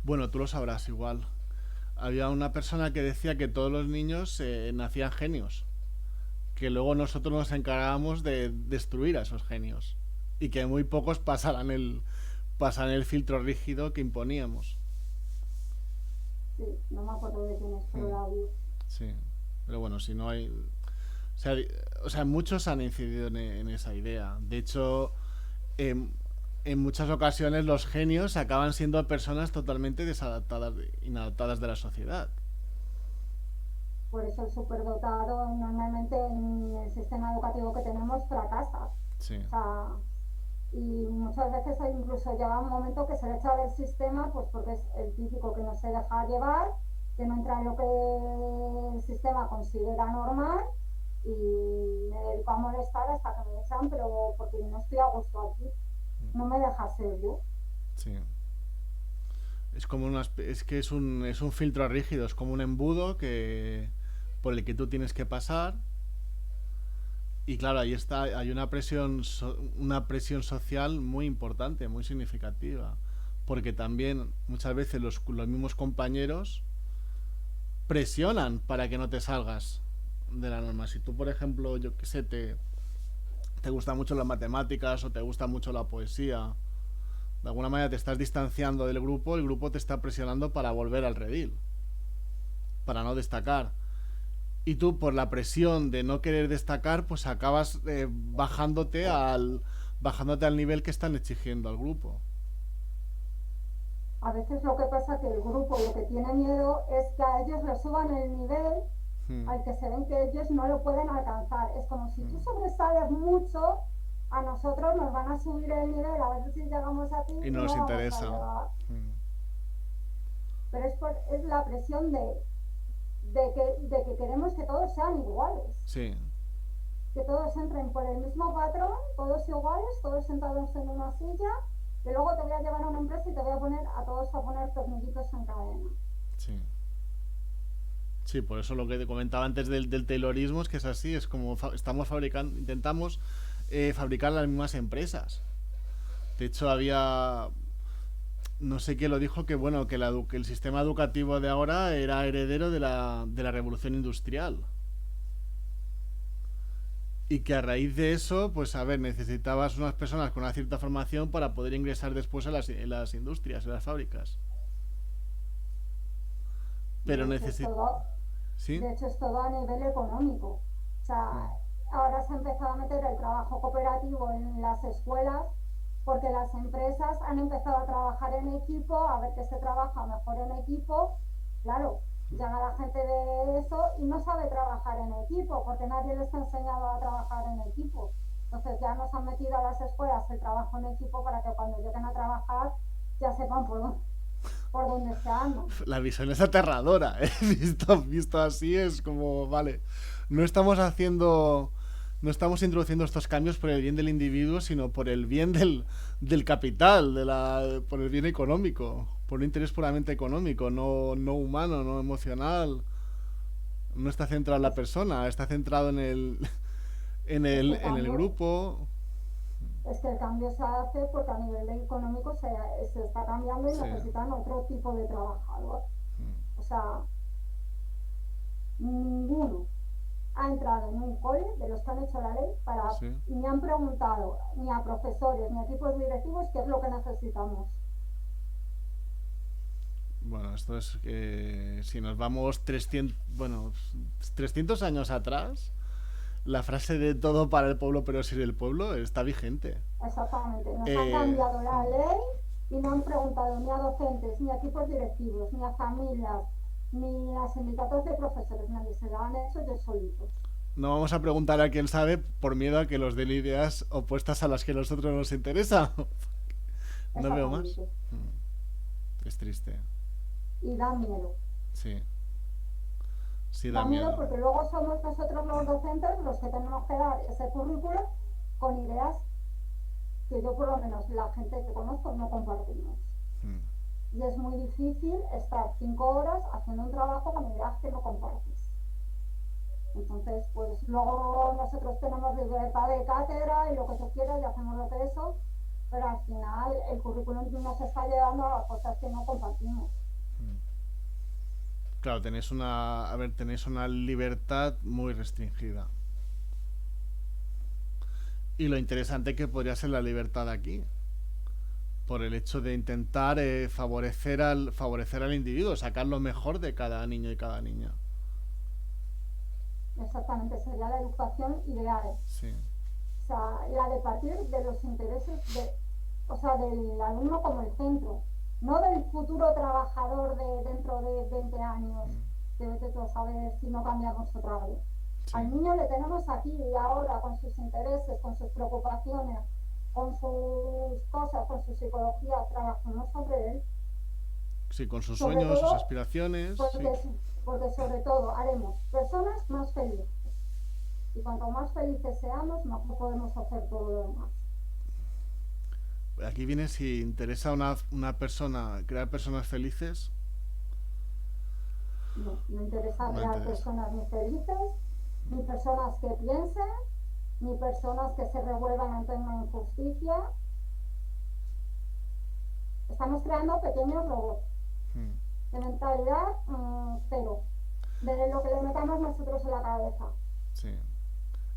bueno, tú lo sabrás igual. Había una persona que decía que todos los niños nacían genios, que luego nosotros nos encargábamos de destruir a esos genios y que muy pocos pasaran el filtro rígido que imponíamos. Sí, no me acuerdo de quién es, pero Mm, la vi. sí, pero bueno, si no hay... o sea, muchos han incidido en esa idea. De hecho, en, en muchas ocasiones los genios acaban siendo personas totalmente desadaptadas, inadaptadas de la sociedad. Por eso el superdotado normalmente en el sistema educativo que tenemos fracasa. Sí. O sea, y muchas veces incluso llega un momento que se le echa del sistema pues porque es el típico que no se deja llevar, que no entra en lo que el sistema considera normal y me dedico a molestar hasta que me echan, pero porque no estoy a gusto aquí, no me deja ser yo. Sí. Es como es que es un filtro rígido, es como un embudo por el que tú tienes que pasar. Y claro, ahí está, hay una presión social muy importante, muy significativa. Porque también muchas veces los mismos compañeros presionan para que no te salgas de la norma. Si tú, por ejemplo, yo qué sé, te gustan mucho las matemáticas o te gusta mucho la poesía, de alguna manera te estás distanciando del grupo, el grupo te está presionando para volver al redil, para no destacar. Y tú, por la presión de no querer destacar, pues acabas bajándote al nivel que están exigiendo al grupo. A veces lo que pasa es que el grupo lo que tiene miedo es que a ellos les suban el nivel Hmm, al que se ven que ellos no lo pueden alcanzar. Es como si tú hmm. sobresales mucho, a nosotros nos van a subir el nivel, a ver si llegamos a ti Y y no no nos vamos a interesa. llegar. Hmm. Pero es la presión de que queremos que todos sean iguales, Sí, que todos entren por el mismo patrón, todos iguales, todos sentados en una silla, que luego te voy a llevar a una empresa y te voy a poner a todos a poner tornillitos en cadena. sí. Sí, por eso lo que te comentaba antes del Taylorismo es que es así, es como estamos fabricando, intentamos fabricar las mismas empresas. De hecho, había, no sé quién lo dijo, que bueno, que el sistema educativo de ahora era heredero de la revolución industrial. Y que a raíz de eso, pues a ver, necesitabas unas personas con una cierta formación para poder ingresar después en las industrias, en las fábricas. De Pero hecho, es necesito... todo, ¿Sí? de hecho, es todo a nivel económico. O Mm. sea, ahora se ha empezado a meter el trabajo cooperativo en las escuelas porque las empresas han empezado a trabajar en equipo, a ver que se trabaja mejor en equipo. Claro, llega la gente de eso y no sabe trabajar en equipo porque nadie les ha enseñado a trabajar en equipo. Entonces ya nos han metido a las escuelas el trabajo en equipo para que cuando lleguen a trabajar ya sepan por dónde se anda. La visión es aterradora, ¿eh? Visto así es como, vale, no estamos haciendo, no estamos introduciendo estos cambios por el bien del individuo, sino por el bien del capital, por el bien económico, por un interés puramente económico, no humano, no emocional. No está centrado en la Es, persona, está centrado es que en el cambio, grupo. es que el cambio se hace porque a nivel económico se está cambiando y Sí, necesitan otro tipo de trabajador. O sea, ninguno ha entrado en un cole de los que han hecho la ley para sí. ni han preguntado ni a profesores ni a equipos directivos qué es lo que necesitamos. Bueno, esto es que si nos vamos 300, bueno, 300 años atrás, la frase de todo para el pueblo pero sin el pueblo está vigente. Exactamente. Nos han Eh, cambiado la ley y no han preguntado ni a docentes, ni a equipos directivos, ni a familias, ni a sindicatos de profesores. Nadie se la han hecho ellos solitos. no vamos a preguntar a quién sabe por miedo a que los den ideas opuestas a las que a nosotros nos interesa. No veo más. Exactamente. Es triste. Y da miedo. Sí, sí da Da miedo miedo. porque luego somos nosotros los docentes los que tenemos que dar ese currículo con ideas que yo por lo menos la gente que conozco no compartimos. Mm. Y es muy difícil estar 5 horas haciendo un trabajo con ideas que no compartes. Entonces, pues luego nosotros tenemos libertad de cátedra y lo que tú quieras y hacemos lo que eso, pero al final el currículum nos está llevando a cosas que no compartimos. Claro, a ver, tenéis una libertad muy restringida. Y lo interesante que podría ser la libertad aquí, por el hecho de intentar favorecer al individuo, sacar lo mejor de cada niño y cada niña. Exactamente, sería la educación ideal. Sí. O sea, la de partir de los intereses o sea, del alumno como el centro, no del futuro trabajador de dentro de 20 años, que vete tú a saber si no cambiamos otra vez. Sí. Al niño le tenemos aquí y ahora con sus intereses, con sus preocupaciones, con sus cosas, con su psicología, trabajamos sobre él. Sí, con sus Sobre sueños, sus todo aspiraciones, sí. porque, porque sobre todo haremos personas más felices. Y cuanto más felices seamos, más podemos hacer todo lo demás. Aquí viene si interesa a una persona crear personas felices, No, no interesa no crear interesa. personas ni felices, ni personas que piensen, ni personas que se revuelvan ante una injusticia. Estamos creando pequeños robots Mm. de mentalidad cero, de lo que le metamos nosotros en la cabeza. Sí.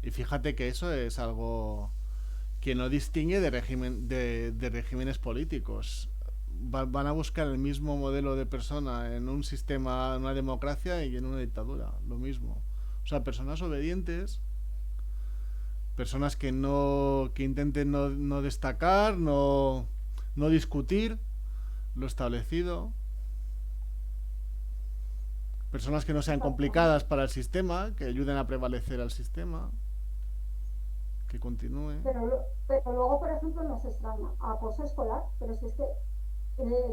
Y fíjate que eso es algo que no distingue de regímenes políticos. Van a buscar el mismo modelo de persona en un sistema, en una democracia y en una dictadura. Lo mismo. O sea, personas obedientes, personas que intenten no destacar, no discutir lo establecido, personas que no sean Exactamente. complicadas para el sistema, que ayuden a prevalecer al sistema, que continúe. Pero luego, por ejemplo, nos extraña acoso escolar, pero si es que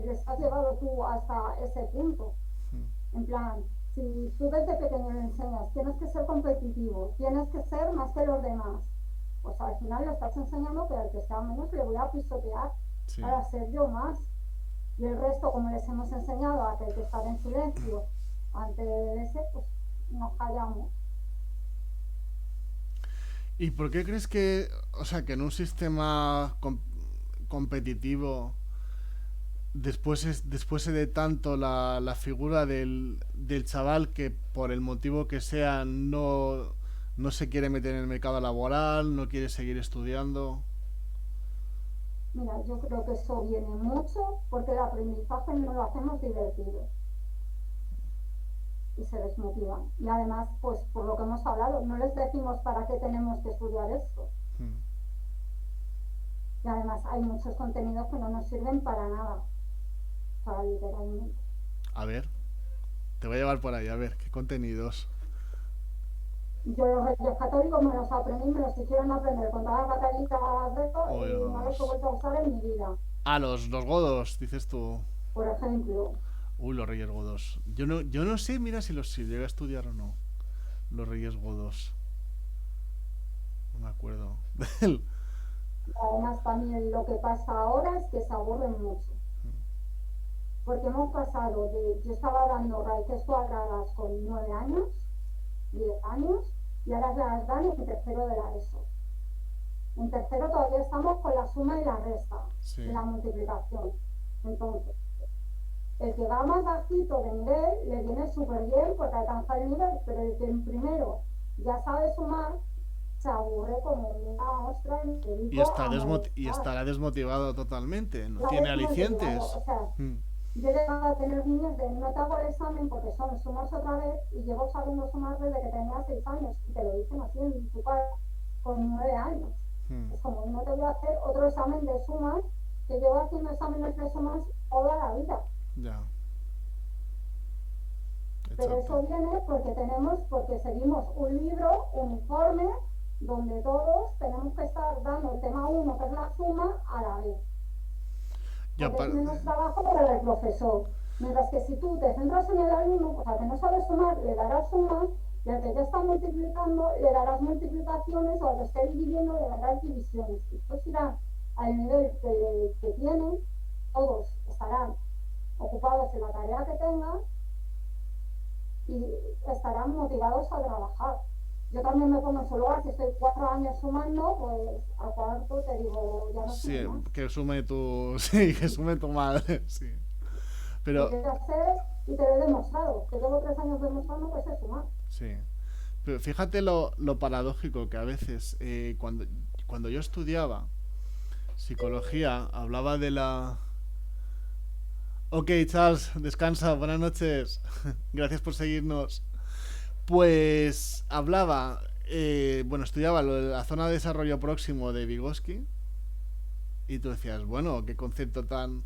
les has llevado tú hasta ese punto. En plan, si tú desde pequeño le enseñas, tienes que ser competitivo, tienes que ser más que los demás, pues al final le estás enseñando que al que sea menos le voy a pisotear Sí. para ser yo más. Y el resto, como les hemos enseñado a que hay que estar en silencio ante ese, pues nos callamos. ¿Y por qué crees que, o sea, que en un sistema competitivo después se dé tanto la figura del chaval que por el motivo que sea no se quiere meter en el mercado laboral, no quiere seguir estudiando? Mira, yo creo que eso viene mucho porque el aprendizaje no lo hacemos divertido y se desmotivan. Y además, pues por lo que hemos hablado, no les decimos para qué tenemos que estudiar esto. Hmm. Y además hay muchos contenidos que no nos sirven para nada, para literalmente. A ver, te voy a llevar por ahí, a ver, ¿qué contenidos? Yo los reyes católicos me los aprendí, me los hicieron aprender con todas las batallitas de esto O y no los he vuelto a usar en mi vida. Ah, los godos, dices tú. Por ejemplo, Uy, los reyes godos. Yo no sé, mira si llegué a estudiar o no. Los reyes godos. No me acuerdo. además también lo que pasa ahora es que se aburren mucho. Porque hemos pasado de, yo estaba dando raíces cuadradas con 9 años, 10 años, y ahora las dan en tercero de la ESO. En tercero todavía estamos con la suma y la resta, Sí. y la multiplicación. Entonces, el que va más bajito de nivel le viene súper bien porque alcanza el nivel, pero el que en primero ya sabe sumar, se aburre como una ostra en el Y estará desmotivado totalmente. No tiene desmotivado. alicientes. O sea, Mm. yo he llegado a tener niños de no te hago el examen porque son sumas otra vez y llevo sabiendo sumar desde que tenía 6 años y te lo dicen así en tu cara con 9 años. Mm. Es como, no te voy a hacer otro examen de sumas que llevo haciendo exámenes de sumas toda la vida. Ya. Pero Exacto. eso viene porque seguimos un libro uniforme donde todos tenemos que estar dando el tema 1, que es la suma, a la vez. Ya Porque es menos trabajo para el profesor. Mientras que si tú te centras en el alumno, pues al que no sabe sumar, le darás sumas, y al que ya está multiplicando, le darás multiplicaciones, o al que esté dividiendo, le darás divisiones. Y esto irá al nivel que tienen, todos estarán ocupados en la tarea que tengan y estarán motivados a trabajar. Yo también me pongo en su lugar, si estoy 4 años sumando, pues al cuarto te digo, ya no Sí, sumo más. que sume tu. Sí, que sume tu madre. Sí. Lo Pero. que hacer y te lo he demostrado, que llevo 3 años demostrando que sé sumar. Sí. Pero fíjate lo paradójico que a veces, cuando yo estudiaba psicología, hablaba de la. Ok, Charles, descansa, buenas noches. Gracias por seguirnos. Pues hablaba, bueno, estudiaba lo de la zona de desarrollo próximo de Vygotsky. Y tú decías, bueno, qué concepto tan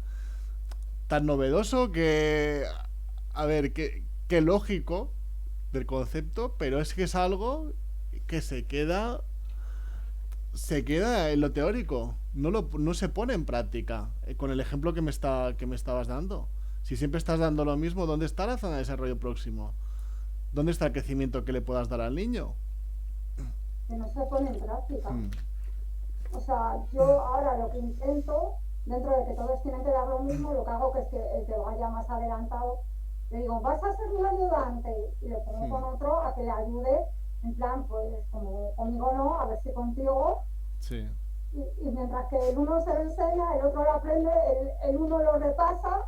novedoso, que. A ver, qué lógico del concepto, pero es que es algo que se queda en lo teórico, no se pone en práctica, con el ejemplo que me estabas dando. Si siempre estás dando lo mismo, ¿dónde está la zona de desarrollo próximo? ¿Dónde está el crecimiento que le puedas dar al niño? Que no se pone en práctica. Hmm. O sea, yo ahora lo que intento, dentro de que todos tienen que dar lo mismo, lo que hago que es que el que vaya más adelantado, le digo, vas a ser mi ayudante, y le pongo con otro a que le ayude, en plan, pues como conmigo no, a ver si contigo. Sí. Y mientras que el uno se lo enseña, el otro lo aprende, el uno lo repasa,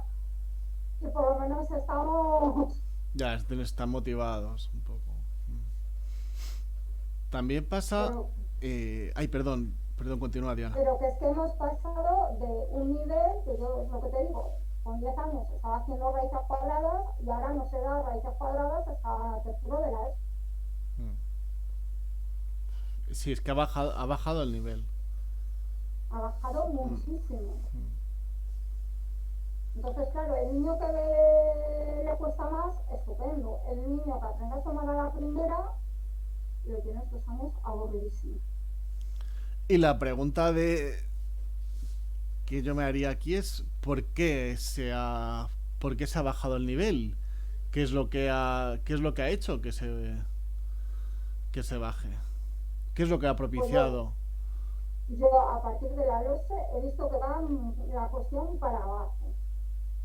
y por lo menos estamos. Ya, están motivados un poco. También pasa. Pero, Ay, perdón, continúa, Diana. pero que es que hemos pasado de un nivel, que yo es lo que te digo, con 10 años estaba haciendo raíces cuadradas y ahora no se da raíces cuadradas hasta tercero de la ESO. Sí, es que ha bajado el nivel. Ha bajado muchísimo. Entonces, claro, el niño que le cuesta más, estupendo. El niño que aprende a sumar a la primera, lo tiene 2 años aburridísimo. Y la pregunta que yo me haría aquí es ¿por qué se ha bajado el nivel? ¿Qué es lo que ha hecho que se baje? ¿Qué es lo que ha Pues propiciado? yo a partir de la LOSE he visto que va la cuestión para abajo.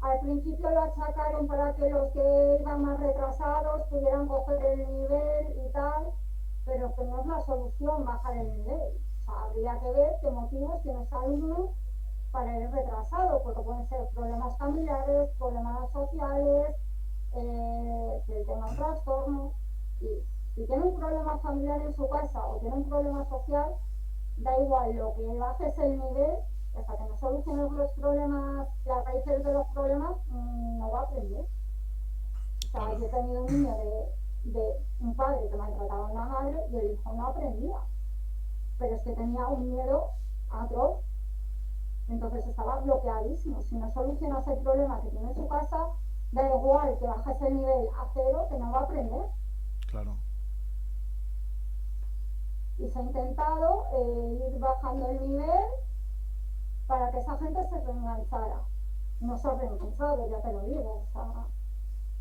Al principio lo achacaron para que los que iban más retrasados pudieran coger el nivel y tal, pero que no es la solución bajar el nivel. O sea, habría que ver qué motivos tiene ese alumno para ir retrasado, porque pueden ser problemas familiares, problemas sociales, que tenga un trastorno. Y si tiene un problema familiar en su casa o tiene un problema social, da igual lo que bajes el nivel, hasta que no soluciones los problemas, las raíces de los problemas, no va a aprender. O sea, Claro. yo he tenido un niño de un padre que maltrataba a una madre y el hijo no aprendía, pero es que tenía un miedo atroz. Entonces estaba bloqueadísimo. Si no solucionas el problema que tiene en su casa, da igual que bajes el nivel a cero, que no va a aprender. Claro. Y se ha intentado ir bajando el nivel para que esa gente se reenganchara. No se ha reenganchado, ya te lo digo. O sea,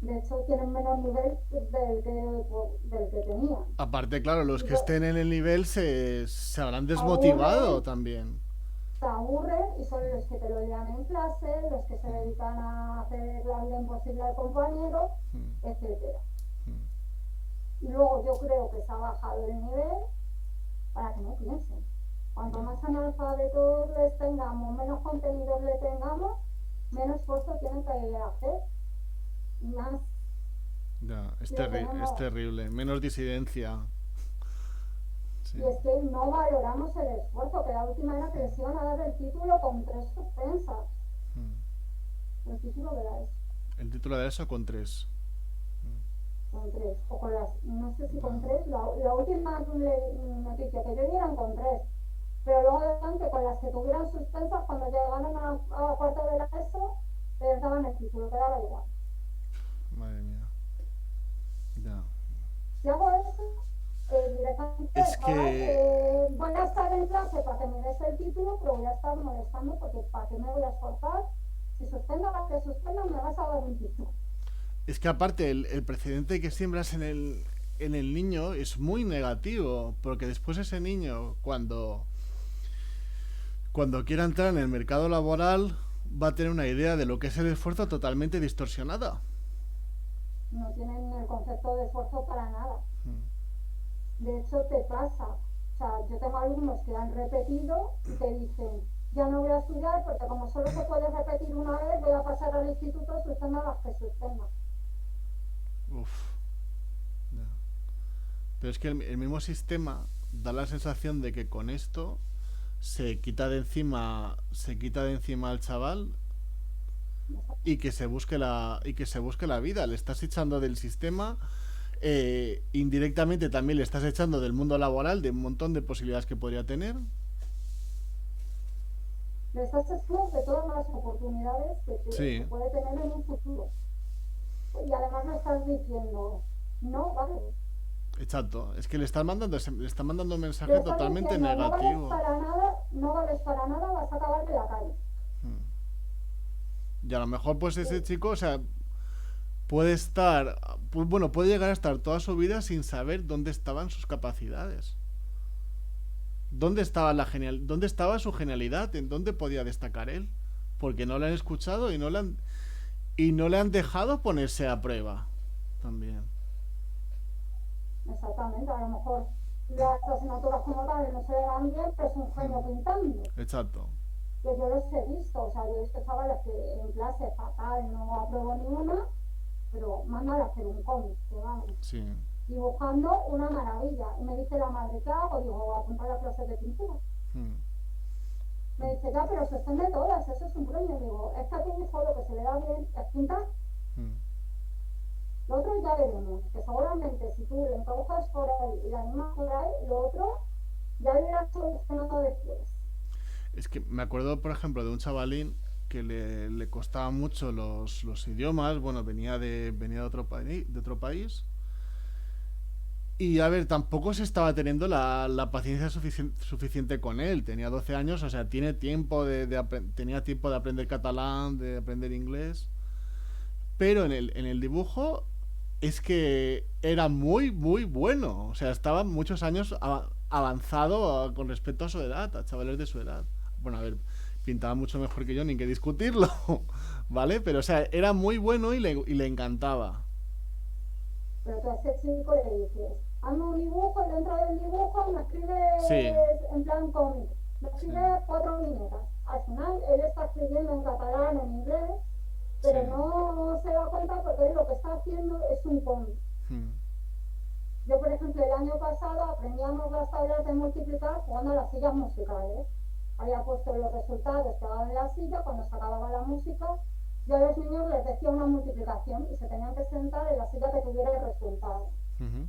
de hecho, tienen menos nivel del que tenían. Aparte, claro, los Y que estén en el nivel se habrán desmotivado aburren, también. se aburren y son los que te lo llevan en clase, los que se dedican a hacer la vida imposible al compañero, Mm, etcétera. mm. Y luego yo creo que se ha bajado el nivel para que no piensen. Cuanto Ya, más analfabetos les tengamos, menos contenidos le tengamos, menos esfuerzo tienen que hacer. Más ya. lo Es tenemos. terrible. Menos disidencia. Sí. Y es que no valoramos el esfuerzo, que la última era que les iban a dar el título con 3 suspensas. Mm. El título de la ESO, El título de eso con 3. con 3. O con las, no sé si con Ya. 3, la última noticia que yo di eran con 3. Pero luego decían que con las que tuvieran suspensas, cuando llegaron a cuarto de la ESO, les daban el título, que daba igual. Madre mía. Ya. Si hago eso, directamente Es chaval, que voy a estar en clase para que me des el título, pero voy a estar molestando porque para qué me voy a esforzar. Si suspendo las que suspendan, me vas a dar un título. aparte el precedente que siembras en el niño es muy negativo, porque después ese niño cuando quiera entrar en el mercado laboral va a tener una idea de lo que es el esfuerzo totalmente distorsionada. No tienen el concepto de esfuerzo para nada. Mm. De hecho, te pasa. O sea, yo tengo alumnos que han repetido y te dicen, ya no voy a estudiar porque como solo se puede repetir una vez, voy a pasar al instituto, suspenda las que suspenda. Uf. Ya. Pero es que el mismo sistema da la sensación de que con esto se quita de encima al chaval y que se busque la vida. Le estás echando del sistema, indirectamente también le estás echando del mundo laboral, de un montón de posibilidades que podría tener. Le estás excluyendo de todas las oportunidades que Sí, puede tener en un futuro. Y además le estás diciendo, no, vale. exacto. Es que le están mandando un Le mensaje estás totalmente diciendo, no vales negativo. para nada, no vales para nada, vas a acabar en la calle. Mm. Y a lo mejor pues ese chico, o sea, puede estar, pues, bueno, puede llegar a estar toda su vida sin saber dónde estaban sus capacidades. ¿Dónde estaba su genialidad? ¿En dónde podía destacar él? Porque no le han escuchado y no le han dejado ponerse a prueba. También. Exactamente, a lo mejor las asignaturas como tal no se le dan bien, pero es un genio Mm. pintando. Exacto. Que yo los he visto, o sea, yo he visto chavales que en clase fatal no apruebo ni una, pero mandan a hacer un cómic, que vamos, Sí. dibujando una maravilla. Y me dice la madre, ¿qué hago? Digo, apuntar a clases de pintura. Mm. Me dice, ya, pero suspende todas, eso es un premio. Digo, es que a tu hijo lo que se le da bien es pintar. Mm. Lo otro ya veremos, que seguramente si tú le empujas por ahí y la animas por ahí, lo otro ya lo irás solucionando después. Es que me acuerdo, por ejemplo, de un chavalín que le costaba mucho los idiomas. Bueno, venía de otro país. Y a ver, tampoco se estaba teniendo la paciencia suficiente con él. Tenía 12 años, o sea, tenía tiempo de aprender catalán, de aprender inglés. Pero en el dibujo es que era muy, muy bueno. O sea, estaba muchos años avanzado con respecto a su edad, a chavales de su edad. Bueno, a ver, pintaba mucho mejor que yo, ni que discutirlo, ¿vale? Pero, o sea, era muy bueno y le encantaba. Pero tú a ese chico le dices, hazme un dibujo y dentro del dibujo me Sí, escribes en plan cómic, me sí, escribes 4 viñetas. Al final él está escribiendo en catalán, en inglés, sí. pero no se da cuenta porque él lo que está haciendo es un cómic. Mm, Yo, por ejemplo, el año pasado aprendíamos las tablas de multiplicar jugando a las sillas musicales. Había puesto los resultados que daban en la silla, cuando se acababa la música, yo a los niños les decía una multiplicación y se tenían que sentar en la silla que tuviera el resultado. ujú.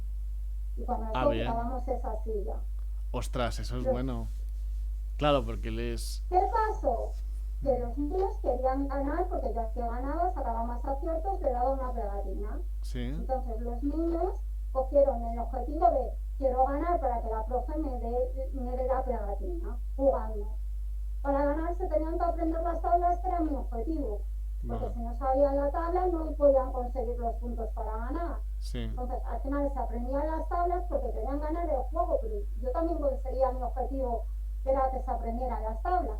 Y con Ah, eso bien. quitábamos esa silla. Ostras, eso es Los, bueno. Claro, porque les... ¿Qué pasó? Que los niños querían ganar porque ya que ganaba, sacaba más aciertos, le daba una pegatina. Sí, Entonces los niños cogieron el objetivo de quiero ganar para que la profe me dé la pegatina, jugando. Para ganar se tenían que aprender las tablas, que era mi objetivo. Porque va, si no sabían la tabla no podían conseguir los puntos para ganar. sí, Entonces al final se aprendían las tablas porque querían ganar el juego, pero yo también conseguía mi objetivo, que era que se aprendieran las tablas.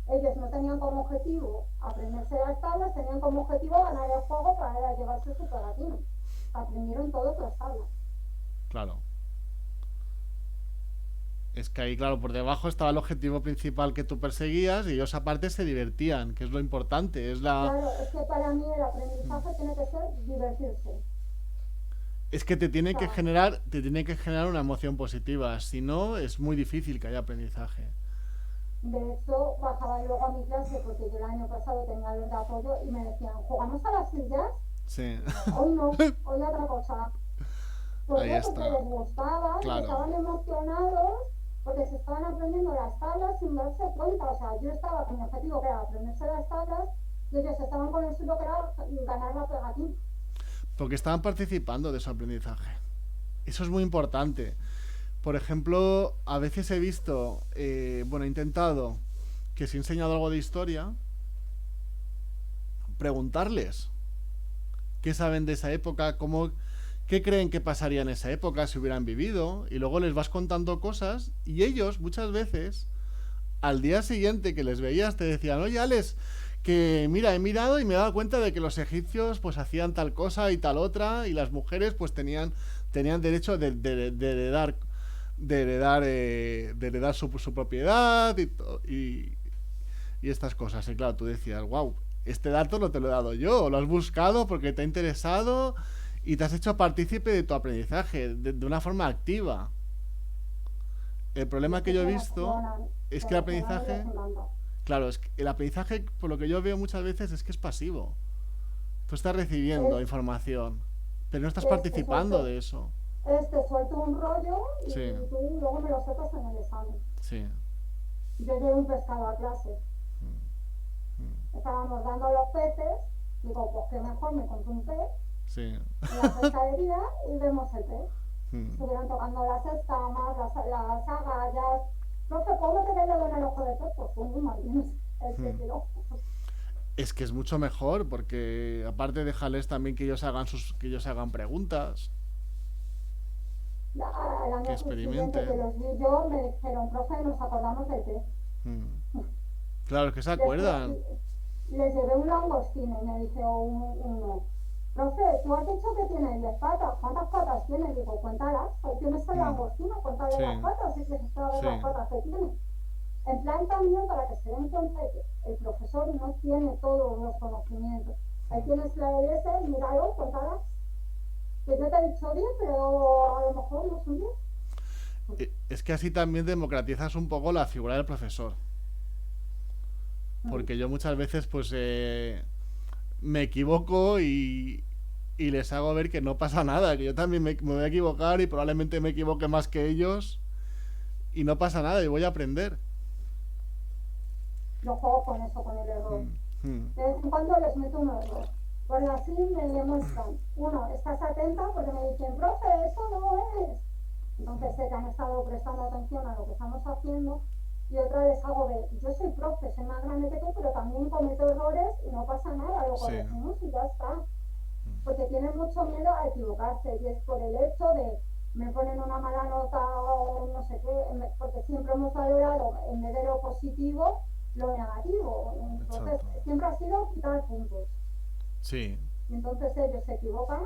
Ellos no tenían como objetivo aprenderse las tablas, tenían como objetivo ganar el juego para llevarse su pegatina. Aprendieron todas las tablas. claro. Es que ahí, claro, por debajo estaba el objetivo principal que tú perseguías y ellos aparte se divertían, que es lo importante, es la... Claro, es que para mí el aprendizaje tiene que ser divertirse. Es que O sea, te tiene que generar una emoción positiva, si no es muy difícil que haya aprendizaje. de hecho, bajaba luego a mi clase porque yo el año pasado tenía los de apoyo y me decían, ¿jugamos a las sillas? Sí, Hoy no, hoy otra cosa. ¿Por ahí qué? Porque está, les gustaba y claro. estaban emocionados porque se estaban aprendiendo las tablas sin darse cuenta. O sea, yo estaba con mi objetivo que era aprenderse las tablas y ellos estaban con el suyo que era ganar la pegatina. Porque estaban participando de su aprendizaje. Eso es muy importante. Por ejemplo, a veces he visto, bueno, he intentado que si he enseñado algo de historia, preguntarles qué saben de esa época, cómo, qué creen que pasaría en esa época si hubieran vivido, y luego les vas contando cosas y ellos muchas veces al día siguiente que les veías te decían, oye Alex, que mira, he mirado y me he dado cuenta de que los egipcios pues hacían tal cosa y tal otra y las mujeres pues tenían derecho de heredar su propiedad y estas cosas. Y claro, tú decías, wow, este dato no te lo he dado yo, lo has buscado porque te ha interesado y te has hecho partícipe de tu aprendizaje de una forma activa. El Y problema es que que yo he visto es se que el emocionan y les aprendizaje, encanta. claro, es que el aprendizaje, por lo que yo veo muchas veces, es que es pasivo. Tú estás recibiendo Es, información, pero no estás te participando suelto, de eso. te suelto un rollo Sí, y tú luego me lo sueltas en el examen. sí, Yo llevé un pescado a clase. Estábamos dando los peces. Digo, pues que mejor me compro un pez sí. en la pescadería y vemos el pez. Estuvieron tocando las escamas, las agallas. Profe, ¿puedo meter el dedo en el ojo de pez? Pues muy mal, el se quedó. Es que es mucho mejor porque aparte déjales también que ellos hagan preguntas, El que año siguiente que experimenten. los vi yo me dijeron, profe, nos acordamos del pez. Mm. Claro, que se Les, acuerdan. les llevé un langostino y me dice uno, profe, tú has dicho que tiene 10 patas, ¿cuántas patas tiene? Digo, cuéntalas, tienes el Mm. langostino, cuéntale las Sí, patas, si quieres saber las sí. patas que tiene. En plan también para que se den cuenta de que el profesor no tiene todos los conocimientos. Ahí tienes la ES, míralo, cuéntalas. Que yo te he dicho 10, pero a lo mejor no son 10. Es que así también democratizas un poco la figura del profesor. Mm. Porque yo muchas veces pues me equivoco y les hago ver que no pasa nada, que yo también me voy a equivocar y probablemente me equivoque más que ellos y no pasa nada y voy a aprender. Yo juego con eso, con el error. Mm, mm, De vez en cuando les meto un error. Porque así me demuestran, uno, estás atenta porque me dicen, profe, eso no es. Entonces sé que han estado prestando atención a lo que estamos haciendo y otra les hago ver, yo soy profe, soy más grande que tú, pero también cometo errores y no pasa nada, lo sí, corregimos y ya está. Porque tienen mucho miedo a equivocarse y es por el hecho de me ponen una mala nota o no sé qué, porque siempre hemos valorado en vez de lo positivo lo negativo. Entonces, Exacto. siempre ha sido quitar puntos. Sí, Y entonces ellos se equivocan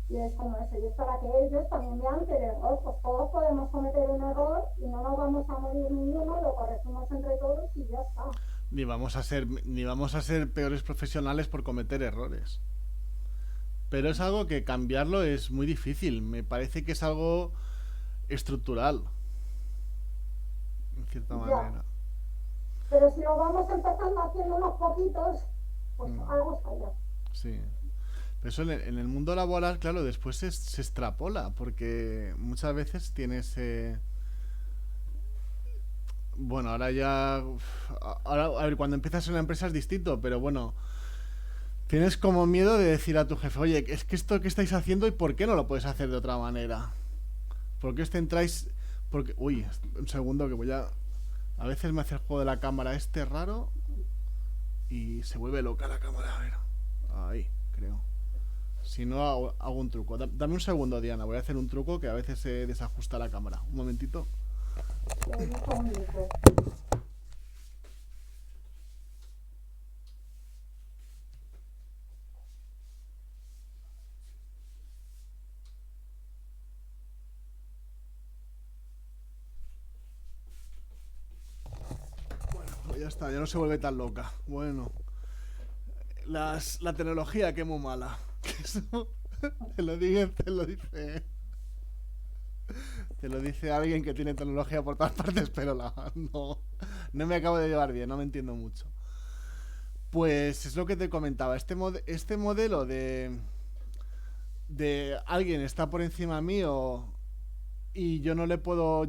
y es como eso. Y es para que ellos también vean que el error, pues todos podemos cometer un error y no nos vamos a morir ninguno, lo corregimos entre todos y ya está. ni vamos a ser peores profesionales por cometer errores. Pero es algo que cambiarlo es muy difícil. Me parece que es algo estructural, en cierta Ya. manera. Pero si lo vamos empezando haciendo unos poquitos, pues Mm, algo saldrá. sí. Pero eso en el mundo laboral, claro, después se extrapola, porque muchas veces tienes... bueno, ahora ya... Ahora, a ver, cuando empiezas en una empresa es distinto, pero bueno, tienes como miedo de decir a tu jefe, oye, es que esto que estáis haciendo y por qué no lo puedes hacer de otra manera. ¿Por qué os centráis...? Porque... Uy, un segundo que voy a... A veces me hace el juego de la cámara este raro y se vuelve loca la cámara. A ver. Ahí, creo. Si no, hago un truco. Dame un segundo, Diana. Voy a hacer un truco que a veces se desajusta la cámara. Un momentito. Un segundito. Pues ya está, ya no se vuelve tan loca. Bueno, la tecnología, que muy mala. Eso te lo dice alguien que tiene tecnología por todas partes, pero no me acabo de llevar bien, no me entiendo mucho. Pues es lo que te comentaba. Este modelo de alguien está por encima mío y yo no le puedo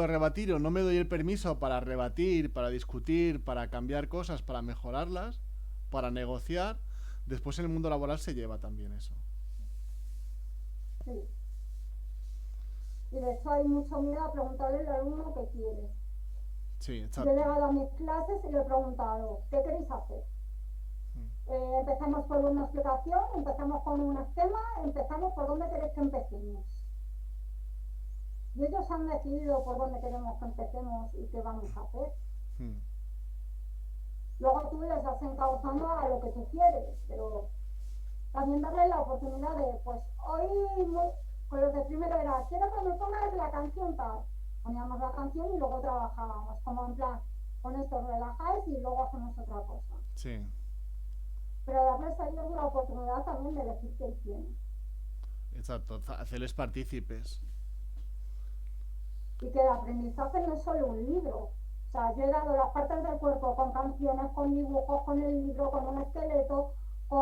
rebatir o no me doy el permiso para rebatir, para discutir, para cambiar cosas, para mejorarlas, para negociar. Después en el mundo laboral se lleva también eso. Sí. Y de hecho hay mucho miedo a preguntarle al alumno qué quiere. Sí, Yo he exacto. llegado a mis clases y le he preguntado, ¿qué queréis hacer? Empezamos por una explicación, empezamos con un esquema, empezamos por dónde queréis que empecemos. Y ellos han decidido por dónde queremos que empecemos y qué vamos a hacer. Mm, Luego tú les vas encauzando a lo que tú quieres, pero también darle la oportunidad de, pues hoy con los de primero era, quiero que me pongas la canción tal. Poníamos la canción y luego trabajábamos, como en plan, con esto os relajáis y luego hacemos otra cosa. sí, Pero darles a ellos la oportunidad también de elegir qué tienen. exacto. Hacerles partícipes. Y que el aprendizaje no es solo un libro. O sea, yo he dado las partes del cuerpo con canciones, con dibujos, con el libro, con un esqueleto, con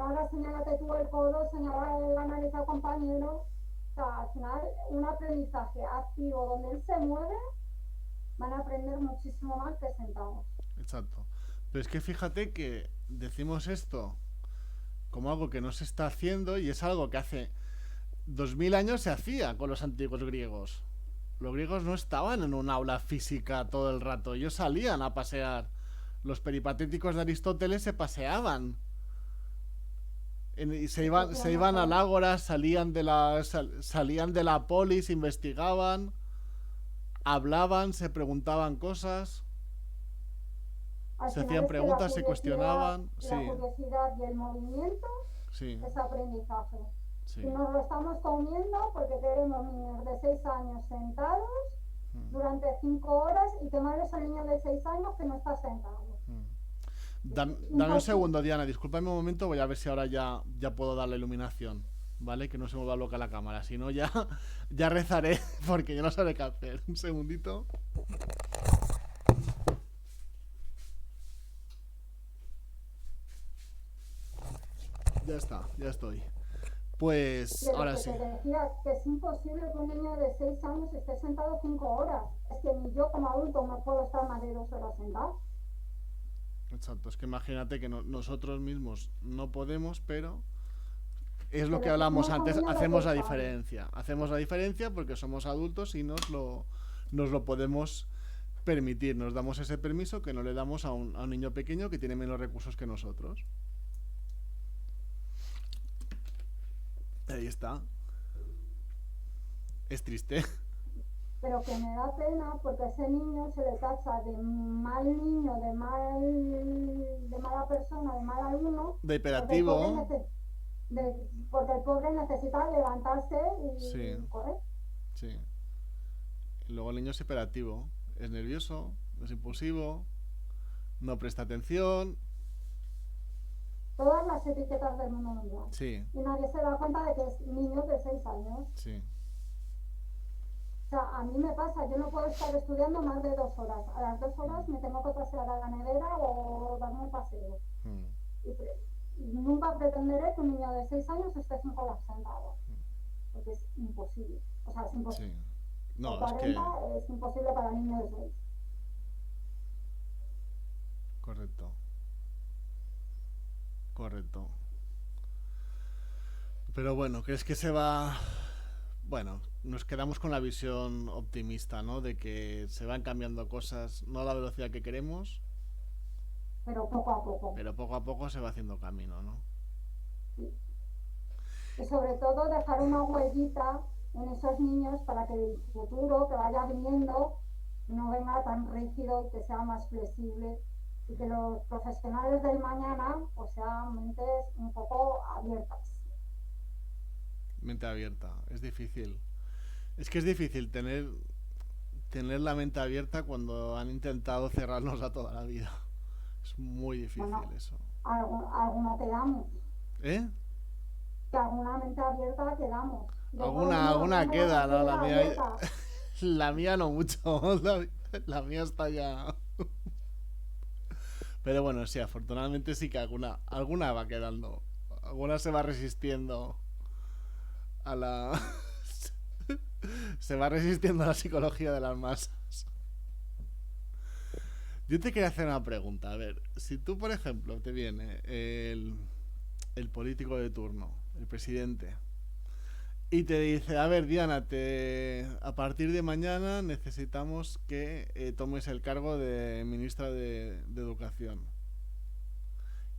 ahora señálate tú el codo, señalar la nariz al compañero. O sea, al final, un aprendizaje activo donde él se mueve, van a aprender muchísimo más que sentados. Exacto. Pero es que fíjate que decimos esto como algo que no se está haciendo y es algo que hace 2000 años se hacía con los antiguos griegos. Los griegos no estaban en un aula física todo el rato, ellos salían a pasear. Los peripatéticos de Aristóteles se paseaban. Y se iban al ágora, salían de la polis, investigaban, hablaban, se preguntaban cosas, Al se final hacían es que preguntas, se cuestionaban. la Sí, curiosidad y el movimiento sí, es aprendizaje. sí. Y nos lo estamos comiendo porque queremos niños de 6 años sentados durante 5 horas y que mal es el niño de 6 años que no está sentado. Dame un segundo, Diana, discúlpame un momento, voy a ver si ahora ya puedo dar la iluminación, ¿vale? Que no se me vuelva loca la cámara, si no ya rezaré porque yo no sabré qué hacer. Un segundito. Ya está, ya estoy. Pues De lo ahora que sí. te decía, que es imposible que un niño de 6 años esté sentado 5 horas. Es que ni yo como adulto no puedo estar más de 2 horas sentado. Exacto, es que imagínate que nosotros mismos no podemos, pero es lo que Pero hablamos seguimos antes, comiendo lo hacemos que la sabe. diferencia. Hacemos la diferencia porque somos adultos y nos lo podemos permitir. Nos damos ese permiso que no le damos a un niño pequeño que tiene menos recursos que nosotros. Ahí está. Es triste. pero que me da pena porque a ese niño se le tacha de mal niño, de mala persona, de mal alumno, De porque el pobre, hiperactivo. porque el pobre necesita levantarse Sí, y correr. sí. Y luego el niño es hiperactivo. Es nervioso, es impulsivo, no presta atención. Todas las etiquetas del mundo mundial. Sí, Y nadie se da cuenta de que es niño de 6 años. sí. O sea, a mí me pasa, yo no puedo estar estudiando más de 2 horas. A las 2 horas me tengo que pasear a la nevera o darme un paseo. Mm. Y nunca pretenderé que un niño de 6 años esté 5 horas sentado. Porque es imposible. O sea, es imposible. Sí. O No, es 40 que... es imposible para un niño de 6. Correcto. Correcto. Pero bueno, ¿crees que se va...? Bueno, nos quedamos con la visión optimista, ¿no? De que se van cambiando cosas, no a la velocidad que queremos, Pero poco a poco. pero poco a poco se va haciendo camino, ¿no? Sí. Y sobre todo dejar una huellita en esos niños para que el futuro que vaya viniendo no venga tan rígido y que sea más flexible y que los profesionales del mañana pues sean mentes un poco abiertas. Mente abierta, es difícil. Es que es difícil tener la mente abierta cuando han intentado cerrarnos a toda la vida. Es muy difícil Bueno, eso. alguna te damos, ¿Eh? que alguna mente abierta te damos. Yo por lo menos Alguna tengo la queda, ¿no? La cartera mía, abierta. la mía no mucho. La mía está ya. Pero bueno, sí, afortunadamente sí que alguna va quedando. Alguna se va resistiendo a la. Se va resistiendo a la psicología de las masas. Yo te quería hacer una pregunta. A ver, si tú, por ejemplo, te viene el político de turno, el presidente, y te dice, a ver, Diana, a partir de mañana necesitamos que tomes el cargo de ministra de Educación.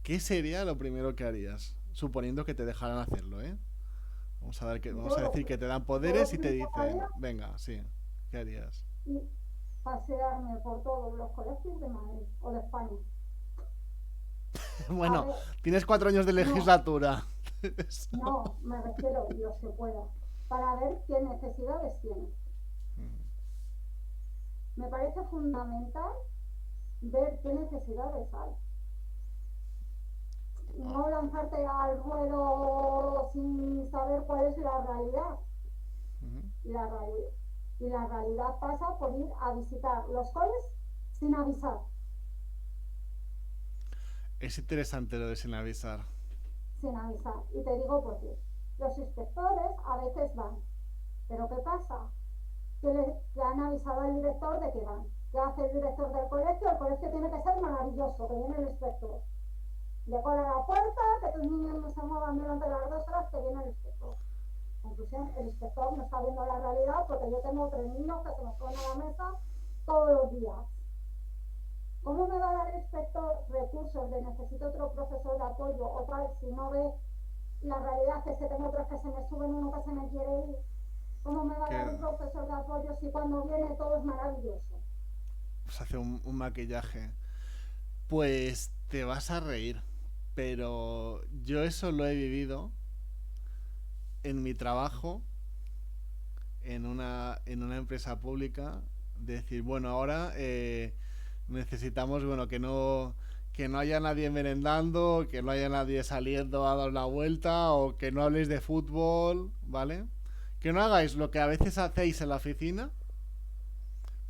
¿Qué sería lo primero que harías? Suponiendo que te dejaran hacerlo, ¿eh? Vamos a decir que te dan Yo lo poderes y te primero que dicen, haría venga, sí, ¿qué harías? es pasearme por todos los colegios de Madrid o de España. A Bueno, ver, tienes 4 años de no, legislatura. no, me refiero, los que pueda, para ver qué necesidades tienen. Me parece fundamental ver qué necesidades hay. No lanzarte al ruedo sin saber cuál es la realidad. Y la, reali- y la realidad pasa por ir a visitar los coles sin avisar. Es interesante lo de sin avisar. Sin avisar. Y te digo por qué. Los inspectores a veces van. Pero ¿qué pasa? Que han avisado al director de que van. ¿Qué hace el director del colegio? El colegio tiene que ser maravilloso, que viene el inspector. Decora la puerta, que tus niños no se muevan durante las 2 horas, que viene el inspector. Conclusión, el inspector no está viendo la realidad porque yo tengo 3 niños que se me ponen a la mesa todos los días. ¿Cómo me va a dar el inspector recursos de necesito otro profesor de apoyo o tal si no ve la realidad que es que tengo otros que se me suben, uno que se me quiere ir? ¿Cómo me va a dar un Que profesor de apoyo si cuando viene todo es maravilloso? pues hace un maquillaje. Pues te vas a reír. Pero yo eso lo he vivido en mi trabajo, en una empresa pública. De decir, bueno, ahora necesitamos, bueno, que no haya nadie merendando, que no haya nadie saliendo a dar una vuelta, o que no habléis de fútbol, ¿vale? Que no hagáis lo que a veces hacéis en la oficina,